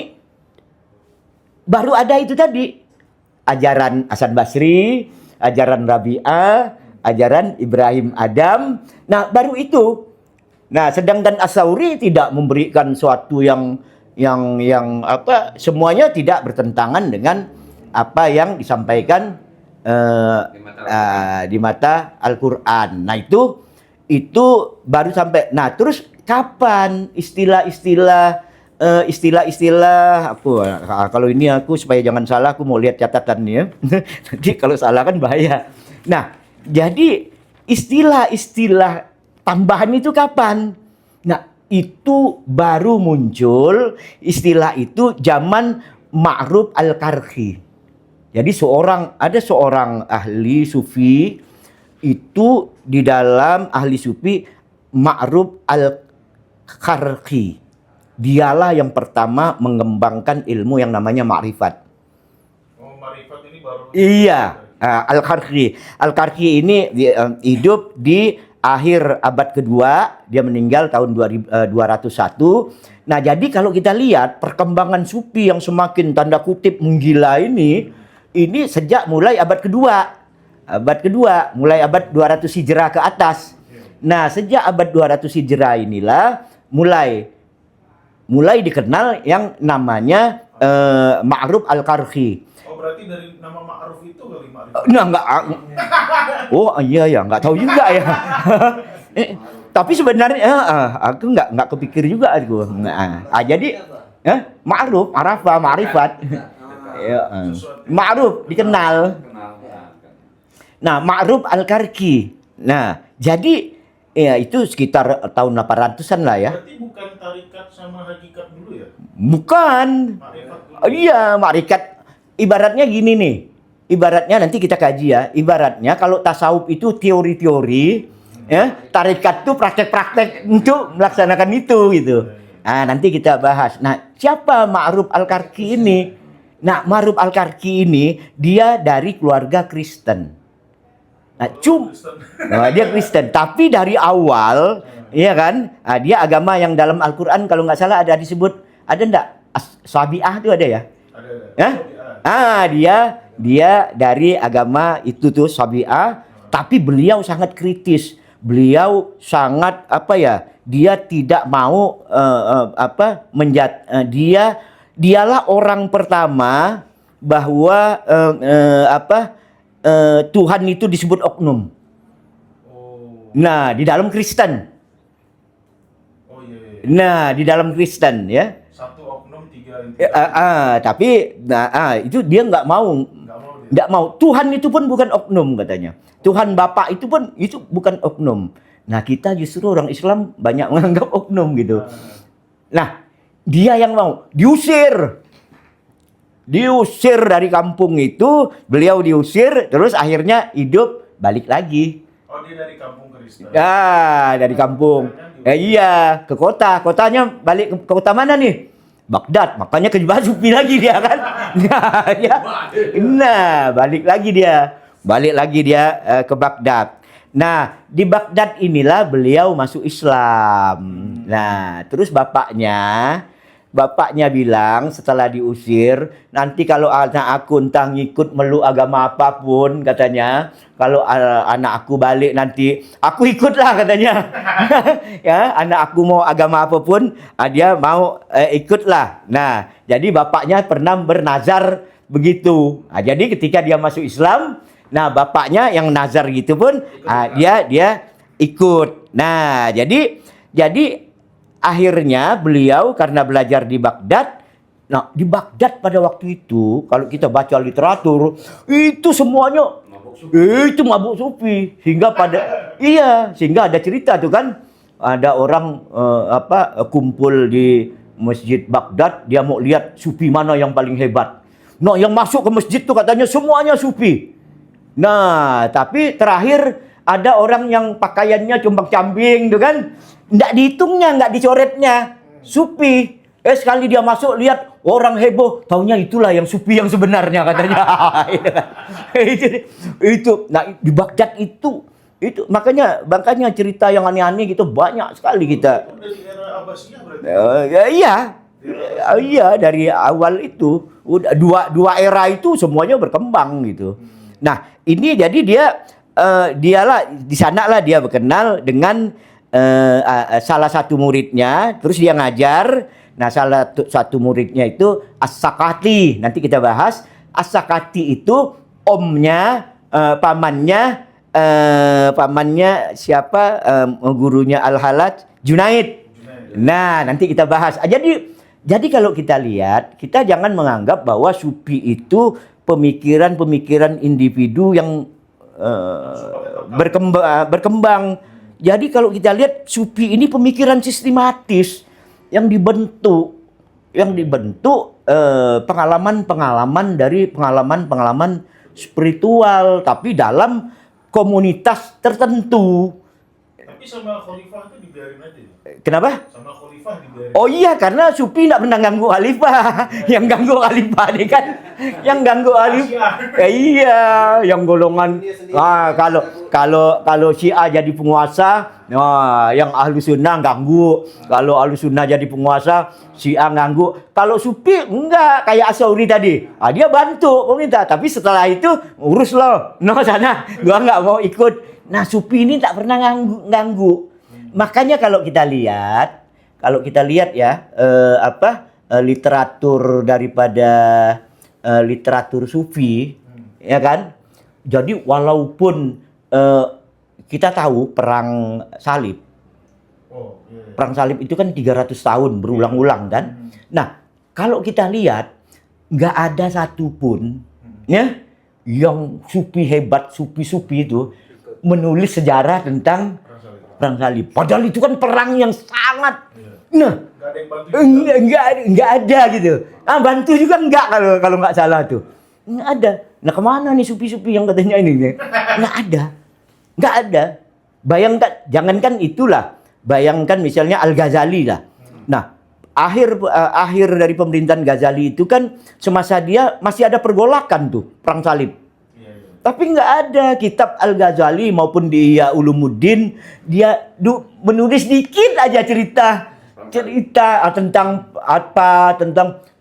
S1: baru ada itu tadi. Ajaran Hasan Basri, ajaran Rabi'ah, ajaran Ibrahim Adam. Nah, baru itu. Nah, sedangkan As-Sauri tidak memberikan suatu yang semuanya tidak bertentangan dengan apa yang disampaikan di mata Al-Qur'an. Nah, itu baru sampai. Nah, terus kapan istilah-istilah istilah-istilah kalau ini aku supaya jangan salah aku mau lihat catatannya. Nanti kalau salah kan bahaya. Nah, jadi istilah-istilah tambahan itu kapan? Nah, itu baru muncul istilah itu zaman Ma'ruf Al-Karhi. Jadi ada seorang ahli sufi itu di dalam ahli sufi Ma'ruf Al-Karhi. Dialah yang pertama mengembangkan ilmu yang namanya ma'rifat.
S2: Oh, Marifat ini baru.
S1: Iya, Al-Karhi. Al-Karhi ini hidup di akhir abad kedua, dia meninggal tahun 201. Nah, jadi kalau kita lihat perkembangan sufi yang semakin tanda kutip menggila ini sejak mulai abad kedua. Abad kedua, mulai abad 200 Hijrah ke atas. Nah, sejak abad 200 Hijrah inilah mulai dikenal yang namanya Ma'ruf Al-Karhi.
S2: Oh, berarti dari nama Ma'ruf itu kali Ma'rif.
S1: Nah, enggak. Oh, iya ya, enggak tahu juga ya. Tapi sebenarnya aku enggak kepikir juga aku. Jadi Ma'ruf, Arafah, Ma'rifat. Ya, Ma'ruf dikenal. Nah, Ma'ruf Al-Karhi. Nah, jadi ya itu sekitar tahun 800-an lah ya.
S2: Berarti bukan tarikat sama hakikat dulu ya?
S1: Bukan.
S2: Marifat dulu.
S1: Iya, ma'rifat. Ibaratnya gini nih. Ibaratnya nanti kita kaji ya. Ibaratnya kalau tasawuf itu teori-teori, ya, tarikat itu praktek-praktek untuk melaksanakan itu gitu. Nah, nanti kita bahas. Nah, siapa Ma'ruf Al-Karhi ini? Nah, Ma'ruf Al-Karhi ini dia dari keluarga Kristen. Nah, dia Kristen, tapi dari awal, iya kan? Nah, dia agama yang dalam Al-Quran kalau nggak salah ada disebut, ada ndak? Sabi'ah itu ada ya?
S2: Ada.
S1: Dia dari agama itu tuh Sabi'ah, tapi beliau sangat kritis. Beliau sangat dia tidak mau dialah orang pertama bahwa Tuhan itu disebut oknum.
S2: Oh.
S1: Nah, di dalam Kristen.
S2: Oh iya.
S1: Nah, di dalam Kristen ya.
S2: Satu oknum, tiga inti.
S1: Tapi itu dia nggak mau. Nggak mau. Tuhan itu pun bukan oknum katanya. Tuhan Bapa itu pun itu bukan oknum. Nah, kita justru orang Islam banyak menganggap oknum gitu. Nah, dia yang mau diusir dari kampung itu, beliau diusir, terus akhirnya hidup balik lagi.
S2: Oh, dia dari kampung Kristen.
S1: Dari kampung. Iya, ke kota. Kotanya balik ke kota mana nih? Baghdad. Makanya ke sufi lagi dia kan. Balik lagi dia ke Baghdad. Nah, di Baghdad inilah beliau masuk Islam. Nah, terus bapaknya bilang setelah diusir, nanti kalau anak aku entah ngikut meluk agama apapun katanya, kalau anak aku balik nanti aku ikutlah katanya. Ya, anak aku mau agama apapun, dia mau ikutlah. Nah, jadi bapaknya pernah bernazar begitu. Nah, jadi ketika dia masuk Islam, nah bapaknya yang nazar gitu pun dia ikut. Nah, jadi akhirnya beliau karena belajar di Baghdad. Nah, di Baghdad pada waktu itu kalau kita baca literatur itu semuanya itu mabuk sufi sehingga ada cerita tuh kan, ada orang kumpul di masjid Baghdad, dia mau lihat sufi mana yang paling hebat. Nah, yang masuk ke masjid tuh katanya semuanya sufi. Nah, tapi terakhir ada orang yang pakaiannya cumbang-cambing tuh kan, nggak dihitungnya, nggak dicoretnya, sufi. Sekali dia masuk lihat orang heboh, taunya itulah yang sufi yang sebenarnya katanya. itu. Nah, di Baghdad itu makanya cerita yang aneh-aneh gitu banyak sekali kita.
S2: Dari era Abbasiyah berarti.
S1: Iya, dari awal itu udah dua era itu semuanya berkembang gitu. Nah, ini jadi dialah di sanalah dia berkenal dengan salah satu muridnya, terus dia ngajar. Nah, salah satu muridnya itu As-Sakati. Nanti kita bahas. As-Sakati itu omnya, pamannya gurunya Al-Halaj, Junaid. Nah, nanti kita bahas. Jadi kalau kita lihat, kita jangan menganggap bahwa sufi itu pemikiran-pemikiran individu yang berkembang. Jadi kalau kita lihat sufi ini pemikiran sistematis yang dibentuk pengalaman-pengalaman dari pengalaman-pengalaman spiritual, tapi dalam komunitas tertentu.
S2: Tapi sama khalifah itu dibiarin aja.
S1: Kenapa?
S2: Sama khalifah dibiarin.
S1: Oh iya, karena sufi tidak pernah ganggu khalifah. Yang ganggu khalifah nih kan, yang ganggu khalifah. Iya, yang golongan. Kalau Syiah jadi penguasa, yang ahlu sunnah ganggu. Kalau ahlu sunnah jadi penguasa, Syiah ganggu. Kalau sufi enggak, kayak Asy'ari tadi. Dia bantu pemerintah, tapi setelah itu urus lo. Sana, gua nggak mau ikut. Nah, sufi ini tak pernah ganggu. Makanya kalau kita lihat ya literatur daripada literatur sufi, ya kan? Jadi walaupun kita tahu perang salib. Perang salib itu kan 300 tahun berulang-ulang kan. Nah, kalau kita lihat nggak ada satupun ya yang sufi hebat, sufi itu menulis sejarah tentang perang salib. Padahal itu kan perang yang sangat. Nah, enggak ada gitu. Bantu juga enggak kalau nggak salah tuh. Enggak ada. Nah, kemana nih sufi-sufi yang katanya ini? Enggak ada. Bayangkan, jangankan itulah. Bayangkan misalnya Al-Ghazali lah. Nah, akhir dari pemerintahan Ghazali itu kan semasa dia masih ada pergolakan tuh perang salib. Tapi nggak ada kitab Al-Ghazali maupun di Ihya Ulumuddin, dia menulis dikit aja cerita tentang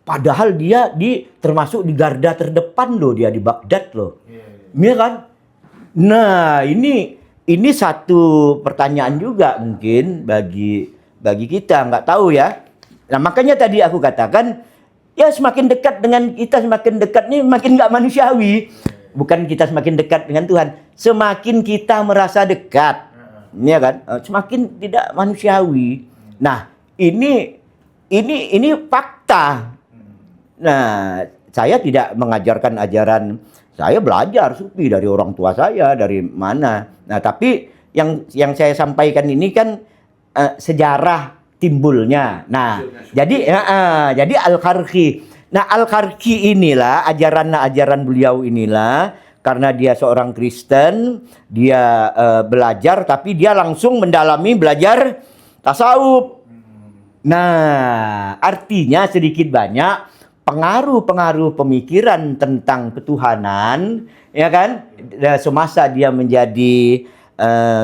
S1: padahal dia termasuk di garda terdepan loh, dia di Baghdad loh. Iya kan? Nah, ini satu pertanyaan juga mungkin bagi kita, nggak tahu ya. Nah, makanya tadi aku katakan ya semakin dekat dengan kita, semakin dekat nih makin nggak manusiawi. Bukan kita semakin dekat dengan Tuhan, semakin kita merasa dekat, ya kan? Semakin tidak manusiawi. Nah, ini fakta. Nah, saya tidak mengajarkan ajaran, saya belajar sufi dari orang tua saya, dari mana. Nah, tapi yang saya sampaikan ini kan sejarah timbulnya. Nah, jadi Al-Karkhi. Nah, Al-Karkhi inilah ajaran beliau inilah, karena dia seorang Kristen, dia belajar tapi dia langsung mendalami belajar tasawuf. Nah, artinya sedikit banyak pengaruh-pengaruh pemikiran tentang ketuhanan, ya kan? Semasa dia menjadi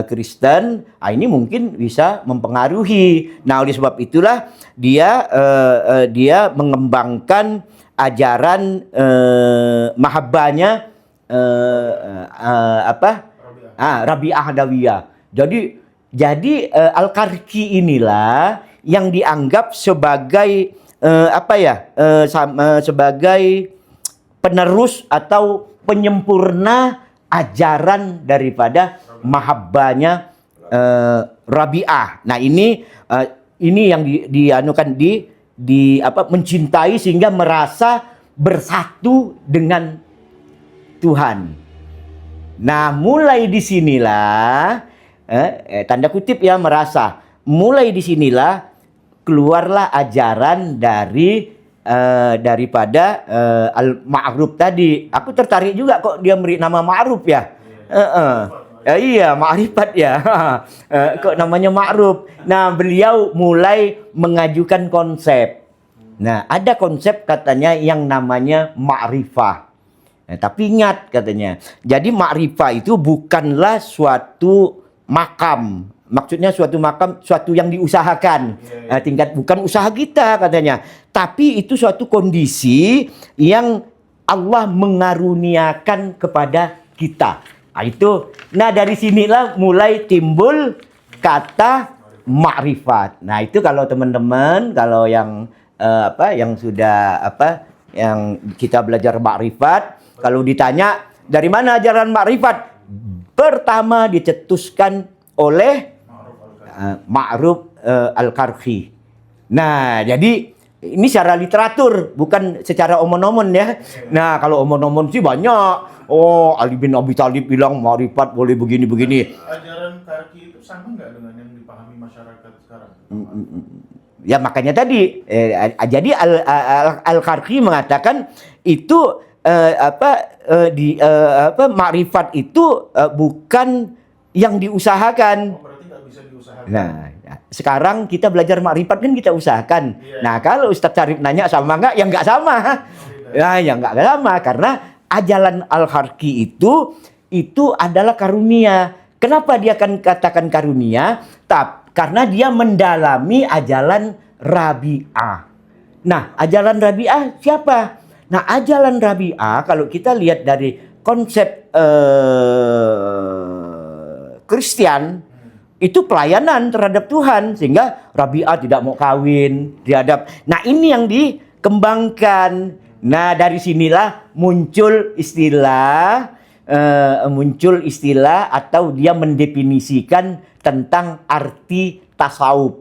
S1: Kristen, ini mungkin bisa mempengaruhi. Nah, oleh sebab itulah dia mengembangkan ajaran mahabbahnya Rabi'ah Adawiyah. Jadi Al-Karkhi inilah yang dianggap sebagai sebagai penerus atau penyempurna ajaran daripada mahabbahnya Rabi'ah. Nah, ini yang dianukan mencintai sehingga merasa bersatu dengan Tuhan. Nah, mulai disinilah tanda kutip ya, merasa. Mulai disinilah keluarlah ajaran daripada Al-Ma'ruf tadi. Aku tertarik juga kok dia beri nama Ma'ruf ya. Iya, ma'rifat ya. Kok namanya Ma'ruf. Nah, beliau mulai mengajukan konsep. Nah, ada konsep katanya yang namanya ma'rifah. Nah, tapi ingat katanya, jadi ma'rifah itu bukanlah suatu makam. Maksudnya suatu makam, suatu yang diusahakan. Tingkat bukan usaha kita katanya. Tapi itu suatu kondisi yang Allah mengaruniakan kepada kita. Nah, dari sinilah mulai timbul kata ma'rifat. Nah, itu kalau teman-teman, kalau yang yang kita belajar ma'rifat, kalau ditanya dari mana ajaran ma'rifat, pertama dicetuskan oleh Ma'ruf Al-Karkhi. Nah, jadi Ini secara literatur, bukan secara omon-omon ya. Nah, kalau omon-omon sih banyak. Oh, Ali bin Abi Thalib bilang marifat boleh begini-begini.
S2: Ajaran Karki itu sama nggak dengan yang dipahami masyarakat sekarang?
S1: Ya makanya tadi jadi Al-Karki mengatakan itu makrifat itu bukan yang diusahakan.
S2: Oh, berarti nggak bisa diusahakan.
S1: Nah, sekarang kita belajar makrifat kan kita usahakan.
S2: Iya.
S1: Nah, kalau Ustadz Syarif nanya sama nggak, ya nggak sama. Ya, ya nggak sama karena ajaran Al-Karki itu adalah karunia. Kenapa dia akan katakan karunia? Karena dia mendalami ajaran Rabi'ah. Nah, ajaran Rabi'ah siapa? Nah, ajaran Rabi'ah kalau kita lihat dari konsep Kristen itu pelayanan terhadap Tuhan, sehingga Rabi'ah tidak mau kawin dihadap. Nah, ini yang dikembangkan. Nah, dari sinilah muncul istilah atau dia mendefinisikan tentang arti tasawuf.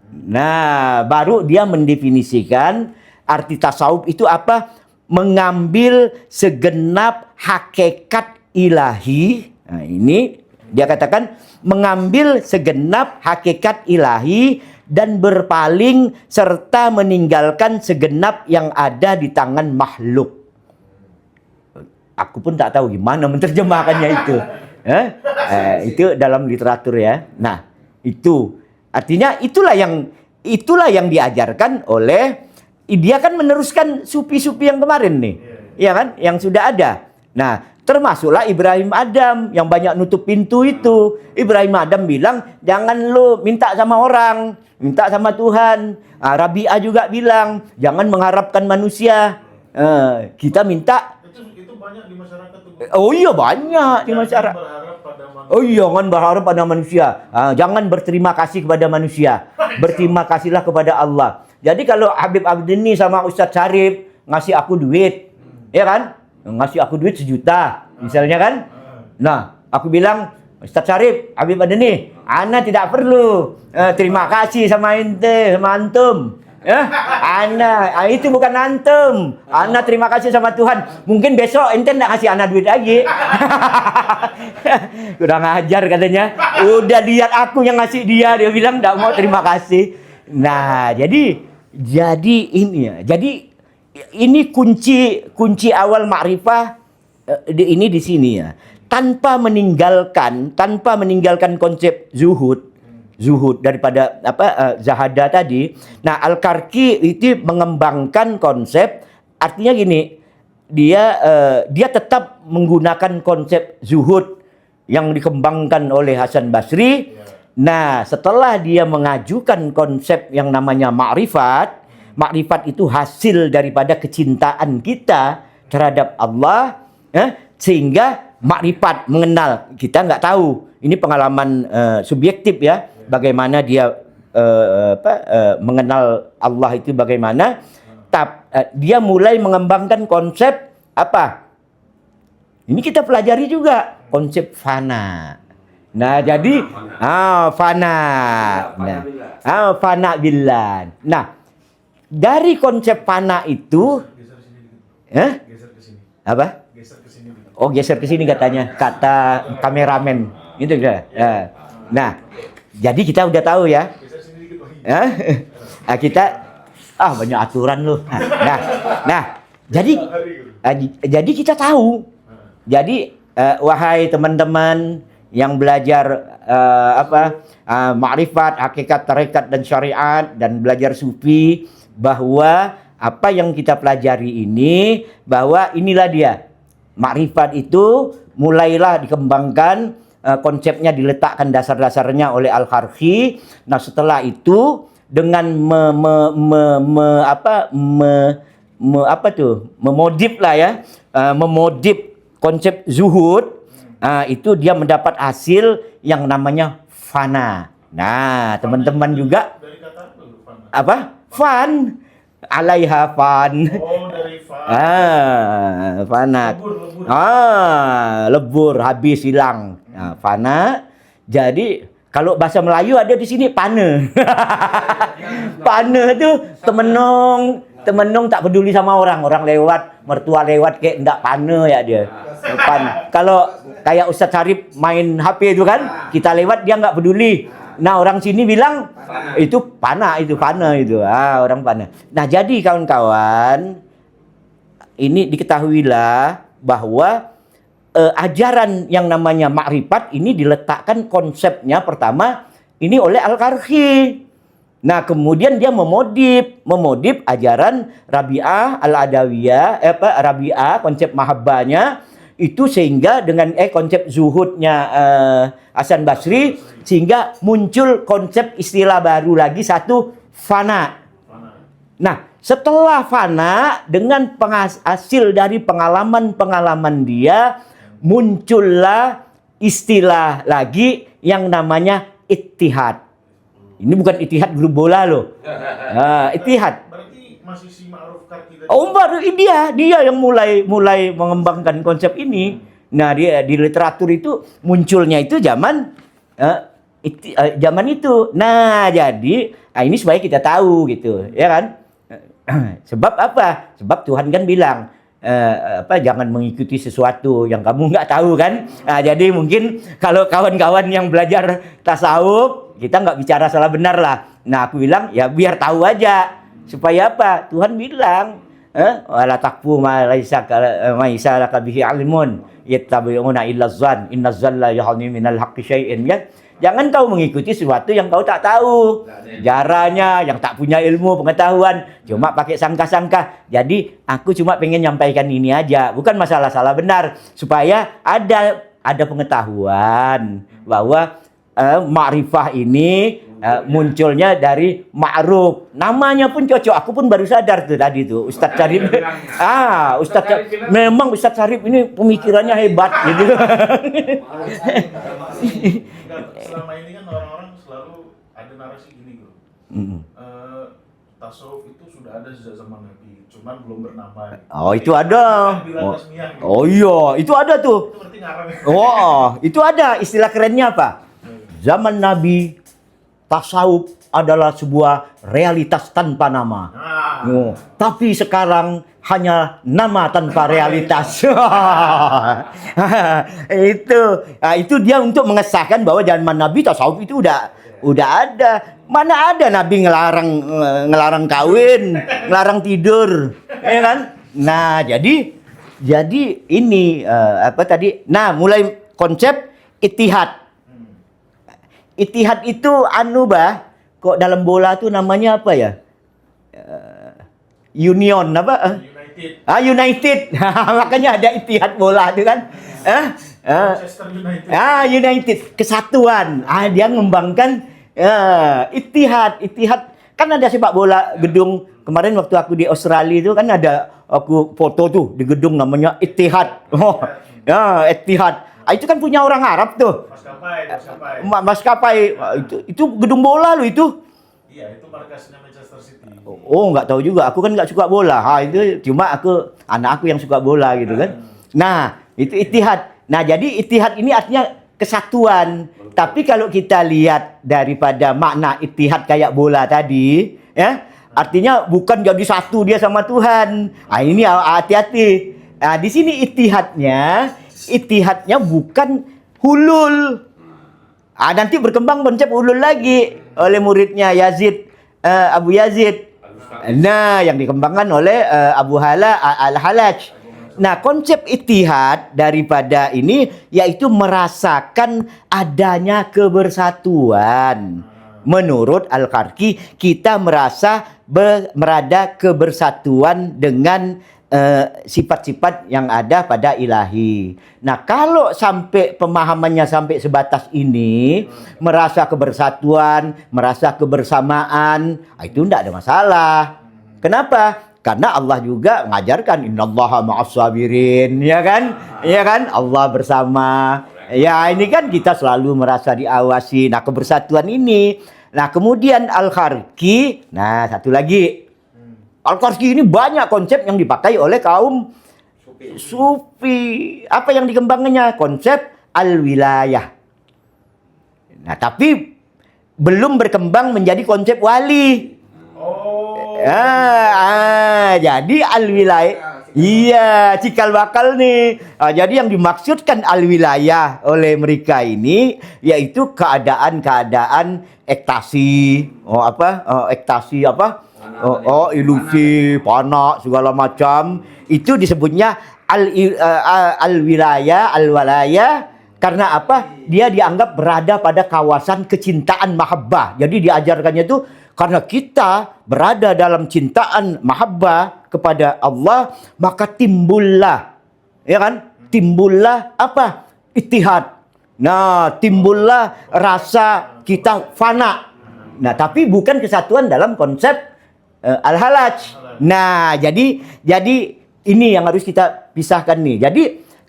S1: Nah, baru dia mendefinisikan arti tasawuf itu apa? Mengambil segenap hakikat ilahi. Nah, ini dia katakan mengambil segenap hakikat ilahi dan berpaling serta meninggalkan segenap yang ada di tangan makhluk. Aku pun tak tahu gimana menerjemahkannya itu. Itu dalam literatur ya. Nah, itu artinya itulah yang diajarkan oleh dia kan meneruskan sufi-sufi yang kemarin nih. Iya kan? Yang sudah ada. Nah, termasuklah Ibrahim Adam yang banyak nutup pintu itu. Ibrahim Adam bilang, jangan lu minta sama orang, minta sama Tuhan. Rabi'ah juga bilang, jangan mengharapkan manusia. Kita minta.
S2: Itu banyak di masyarakat tuh.
S1: Oh iya, banyak di masyarakat.
S2: Berharap pada manusia.
S1: Oh iya, jangan berharap pada manusia. Jangan berterima kasih kepada manusia. Berterima kasihlah kepada Allah. Jadi kalau Habib Abdini sama Ustadz Syarif ngasih aku duit, ya kan? Ngasih aku duit 1 juta, misalnya kan? Nah, aku bilang, Ustadz Syarif, Habib Abdini, ana tidak perlu terima kasih sama ente, sama antum. Ana, itu bukan antum. Ana terima kasih sama Tuhan. Mungkin besok ente nggak kasih ana duit lagi. Kurang ajar katanya. Udah lihat aku yang ngasih dia bilang nggak mau terima kasih. Nah, jadi ini ya. Jadi ini kunci awal makrifah ini di sini ya. Tanpa meninggalkan konsep zuhud daripada zahada tadi. Nah, Al-Karki itu mengembangkan konsep, artinya gini, dia tetap menggunakan konsep zuhud yang dikembangkan oleh Hasan Basri. Nah, setelah dia mengajukan konsep yang namanya makrifat itu hasil daripada kecintaan kita terhadap Allah, sehingga makrifat mengenal, kita nggak tahu, ini pengalaman subjektif ya, bagaimana dia mengenal Allah itu bagaimana. Dia mulai mengembangkan konsep apa? Ini kita pelajari juga konsep fana. Nah, jadi fana. Nah, fana billah. Nah, dari konsep fana itu
S2: Geser ke sini.
S1: apa?
S2: Geser ke sini dikit.
S1: Oh, geser ke sini katanya, kata kameramen. Gitu ya. Nah, jadi kita udah tahu ya.
S2: Geser sini dikit lagi.
S1: Kita banyak aturan loh. Nah, jadi kita tahu. Jadi wahai teman-teman yang belajar makrifat, hakikat, tarekat dan syariat dan belajar sufi, bahwa apa yang kita pelajari ini, bahwa inilah dia. Makrifat itu mulailah dikembangkan, konsepnya diletakkan dasar-dasarnya oleh Al-Karki. Nah, setelah itu dengan memodif lah ya, memodif konsep zuhud. Itu dia mendapat hasil yang namanya fana. Nah, teman-teman juga
S2: Dari kata apa lu, fana?
S1: apa? Fan. Alaiha fan.
S2: Oh, dari fana.
S1: Fana.
S2: Lebur.
S1: Lebur, habis, hilang. Nah, fana. Jadi Kalau bahasa Melayu ada di sini pane. Pane tuh temenong tak peduli sama orang lewat, mertua lewat kayak ndak pane ya dia. Pane. Kalau kayak Ustadz Syarif main HP itu kan, kita lewat dia nggak peduli. Nah, orang sini bilang itu pana itu. Orang pana. Nah, jadi kawan-kawan, ini diketahuilah bahwa ajaran yang namanya makrifat ini diletakkan konsepnya pertama ini oleh Al-Karhi. Nah, kemudian dia memodif ajaran Rabi'ah Al-Adawiyah, Rabi'ah konsep mahabbahnya itu sehingga dengan konsep zuhudnya Hasan Basri sehingga muncul konsep istilah baru lagi satu fana. Nah, setelah fana dengan hasil dari pengalaman dia muncullah istilah lagi yang namanya ittihad. Ini bukan ittihad grup bola loh. Ittihad.
S2: Berarti masih si Ma'ruf Karki tadi.
S1: Oh, baru dia yang mulai mengembangkan konsep ini. Nah, dia di literatur itu munculnya itu zaman itu. Nah, jadi ini supaya kita tahu gitu, ya kan? Sebab apa? Sebab Tuhan kan bilang jangan mengikuti sesuatu yang kamu nggak tahu kan? Nah, jadi mungkin kalau kawan-kawan yang belajar tasawuf kita nggak bicara salah benar lah. Nah, aku bilang ya biar tahu aja supaya apa? Tuhan bilang wala taqfu ma laisa laka bihi ilmun yattabi'una illa dzan inna dzalla yahni minal haqqi syai'in ya. Jangan kau mengikuti sesuatu yang kau tak tahu. Jaranya yang tak punya ilmu, pengetahuan. Cuma pakai sangka-sangka. Jadi aku cuma pengen nyampaikan ini aja. Bukan masalah salah benar. Supaya ada pengetahuan bahwa ma'rifah ini munculnya dari ma'ruf. Namanya pun cocok. Aku pun baru sadar tuh tadi tuh. Ustadz Syarif. Memang Ustadz Syarif ini pemikirannya hebat gitu.
S2: Selama ini kan orang-orang selalu ada narasi gini bro. Tasawuf itu sudah ada sejak zaman Nabi, cuman belum bernama.
S1: Oh, itu ada. Oh iya, itu ada tuh.
S2: Itu berarti ngarang.
S1: Oh, itu ada. Istilah kerennya apa? Zaman Nabi, tasawuf adalah sebuah realitas tanpa nama. Tapi sekarang hanya nama tanpa realitas. Itu dia untuk mengesahkan bahwa zaman Nabi tasawuf itu udah ada. Mana ada Nabi ngelarang kawin, ngelarang tidur, ya kan? Nah, jadi ini tadi? Nah, mulai konsep ittihad. Ittihad itu kok dalam bola tuh namanya apa ya? Union apa? United. Makanya ada ittihad bola itu kan.
S2: Manchester United.
S1: United, kesatuan. Dia ngembangkan ittihad. Kan ada sepak bola gedung kemarin waktu aku di Australia itu kan ada aku foto tuh di gedung namanya Ittihad. Ittihad. Itu kan punya orang Arab tuh. Maskapai. Itu gedung bola loh itu.
S2: Iya, itu markasnya Manchester City.
S1: Oh, nggak tahu juga. Aku kan nggak suka bola. Itu cuma anak aku yang suka bola gitu kan. Nah, itu ittihad. Nah, jadi ittihad ini artinya kesatuan. Tapi kalau kita lihat daripada makna ittihad kayak bola tadi, ya, artinya bukan jadi satu dia sama Tuhan. Ini hati-hati. Nah, di sini ittihadnya bukan hulul. Nanti berkembang konsep hulul lagi oleh muridnya Yazid, Abu Yazid. Nah, yang dikembangkan oleh Abu Hala Al-Halaj. Nah, konsep ittihad daripada ini yaitu merasakan adanya kebersatuan. Menurut Al-Karki, kita merada kebersatuan dengan sifat-sifat yang ada pada ilahi. Nah, kalau sampai pemahamannya sampai sebatas ini, merasa kebersatuan, merasa kebersamaan, itu tidak ada masalah. Kenapa? Karena Allah juga mengajarkan innallaha ma'as sabirin, ya kan? Ya kan? Allah bersama. Ya, ini kan kita selalu merasa diawasi. Nah, kebersatuan ini. Nah, kemudian Al-Karki, nah satu lagi. Al-Karki ini banyak konsep yang dipakai oleh kaum Sufi. Apa yang dikembangkannya? Konsep al-wilayah. Nah, tapi belum berkembang menjadi konsep wali.
S2: Oh.
S1: Jadi al-wilayah, iya, cikal bakal nih. Jadi yang dimaksudkan al-wilayah oleh mereka ini yaitu keadaan-keadaan ekstasi, ekstasi apa? Ilusi, panak segala macam. Itu disebutnya al-wilayah, al-walaya. Karena apa? Dia dianggap berada pada kawasan kecintaan mahabbah. Jadi diajarkannya itu karena kita berada dalam cintaan mahabbah kepada Allah, maka timbullah, ya kan? Timbullah apa? Ittihad. Nah, timbullah rasa kita fana. Nah, tapi bukan kesatuan dalam konsep al-halaj. Nah, jadi ini yang harus kita pisahkan nih. Jadi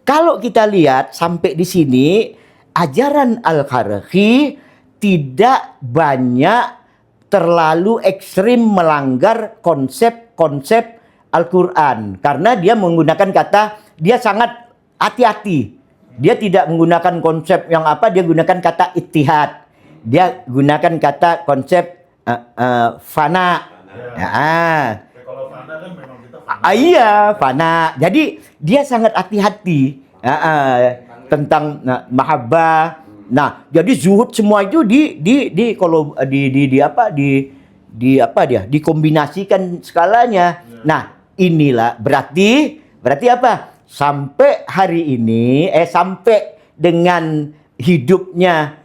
S1: kalau kita lihat sampai di sini, ajaran Al-Qaraqi tidak banyak terlalu ekstrim melanggar konsep-konsep Al-Quran. Karena dia menggunakan kata, dia sangat hati-hati. Dia tidak menggunakan konsep yang apa, dia gunakan kata ittihad. Dia gunakan kata konsep fana.
S2: Kalau fana kan memang kita fana.
S1: Iya, fana. Jadi dia sangat hati-hati tentang mahabbah. Nah, jadi zuhud semua itu dikombinasikan skalanya. Nah, inilah berarti apa? Sampai hari ini sampai dengan hidupnya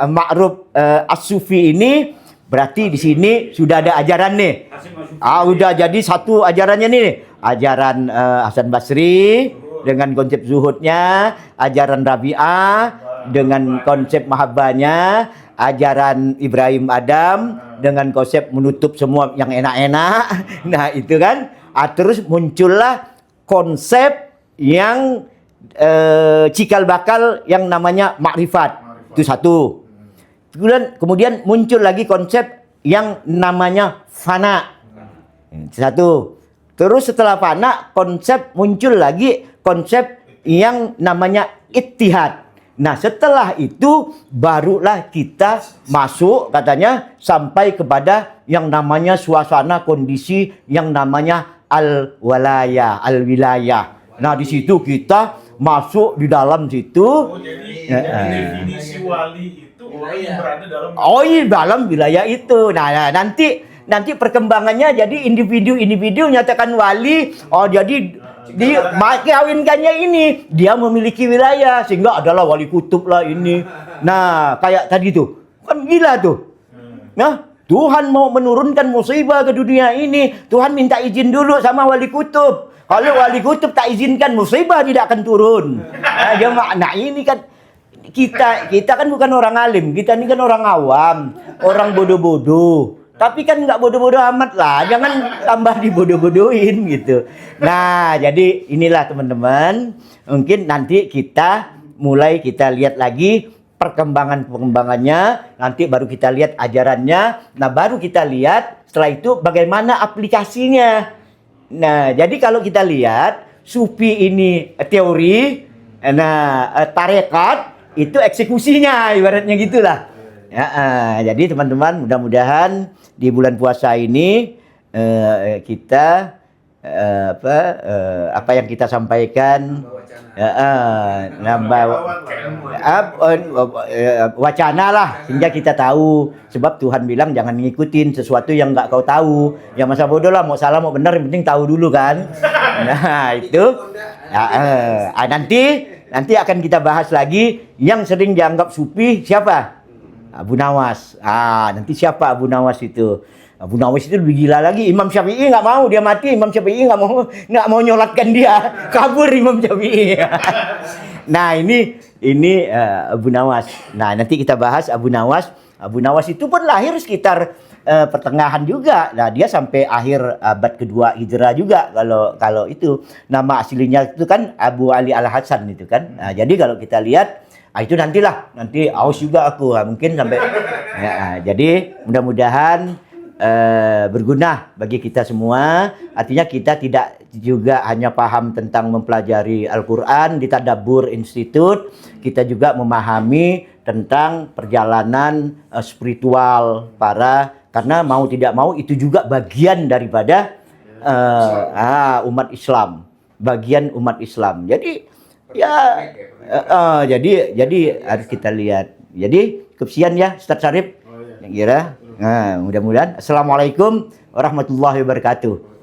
S1: Ma'ruf As-Sufi ini, berarti di sini sudah ada ajaran nih. Udah jadi satu ajarannya nih. Ajaran Hasan Basri dengan konsep zuhudnya, ajaran Rabi'ah dengan konsep mahabbahnya, ajaran Ibrahim Adam dengan konsep menutup semua yang enak-enak. Nah, itu kan. Terus muncullah konsep yang cikal bakal yang namanya makrifat. Itu satu. Kemudian muncul lagi konsep yang namanya fana. Satu. Terus setelah fana, muncul lagi konsep yang namanya ittihad. Nah, setelah itu barulah kita masuk katanya sampai kepada yang namanya suasana kondisi yang namanya al-walaya, al-wilayah. Nah, di situ kita masuk di dalam situ.
S2: Jadi definisi wali itu orang yang berada dalam
S1: dalam wilayah itu. Nah, nanti perkembangannya jadi individu nyatakan wali. Jadi dikawinkannya ini dia memiliki wilayah sehingga adalah wali kutub lah ini. Nah, kayak tadi tuh kan gila tuh. Nah, Tuhan mau menurunkan musibah ke dunia ini, Tuhan minta izin dulu sama wali kutub. Kalau wali kutub tak izinkan, musibah tidak akan turun. Nah, ini kan kita kan bukan orang alim, kita ini kan orang awam, orang bodoh-bodoh. Tapi kan nggak bodoh-bodoh amat lah, jangan tambah dibodoh-bodohin gitu. Nah, jadi inilah teman-teman, mungkin nanti kita lihat lagi perkembangannya, nanti baru kita lihat ajarannya, nah baru kita lihat setelah itu bagaimana aplikasinya. Nah, jadi kalau kita lihat Sufi ini teori, tarekat itu eksekusinya, ibaratnya gitulah. Jadi teman-teman, mudah-mudahan di bulan puasa ini kita apa yang kita sampaikan nambah wacana lah, sehingga kita tahu. Sebab Tuhan bilang jangan ngikutin sesuatu yang nggak kau tahu. Ya masa bodoh lah, mau salah mau benar, yang penting tahu dulu kan. Nah, itu nanti akan kita bahas lagi yang sering dianggap sufi siapa? Abu Nawas. Nanti siapa Abu Nawas itu? Abu Nawas itu lebih gila lagi. Imam Syafi'i nggak mau dia mati. Imam Syafi'i nggak mau nyolatkan dia. Kabur Imam Syafi'i. Nah, ini Abu Nawas. Nah, nanti kita bahas Abu Nawas. Abu Nawas itu pun lahir sekitar pertengahan juga. Nah, dia sampai akhir abad kedua Hijrah juga. Kalau itu nama aslinya itu kan Abu Ali Al-Hasan itu kan. Nah, jadi kalau kita lihat itu nanti aus juga aku mungkin sampai jadi mudah-mudahan berguna bagi kita semua. Artinya kita tidak juga hanya paham tentang mempelajari Al-Quran di Tadabbur Institute, kita juga memahami tentang perjalanan spiritual karena mau tidak mau itu juga bagian daripada umat Islam, bagian umat Islam. Jadi ya jadi harus kita lihat. Jadi kesekian ya Ustaz Syarif, yang kira. Nah, mudah-mudahan. Assalamualaikum warahmatullahi wabarakatuh.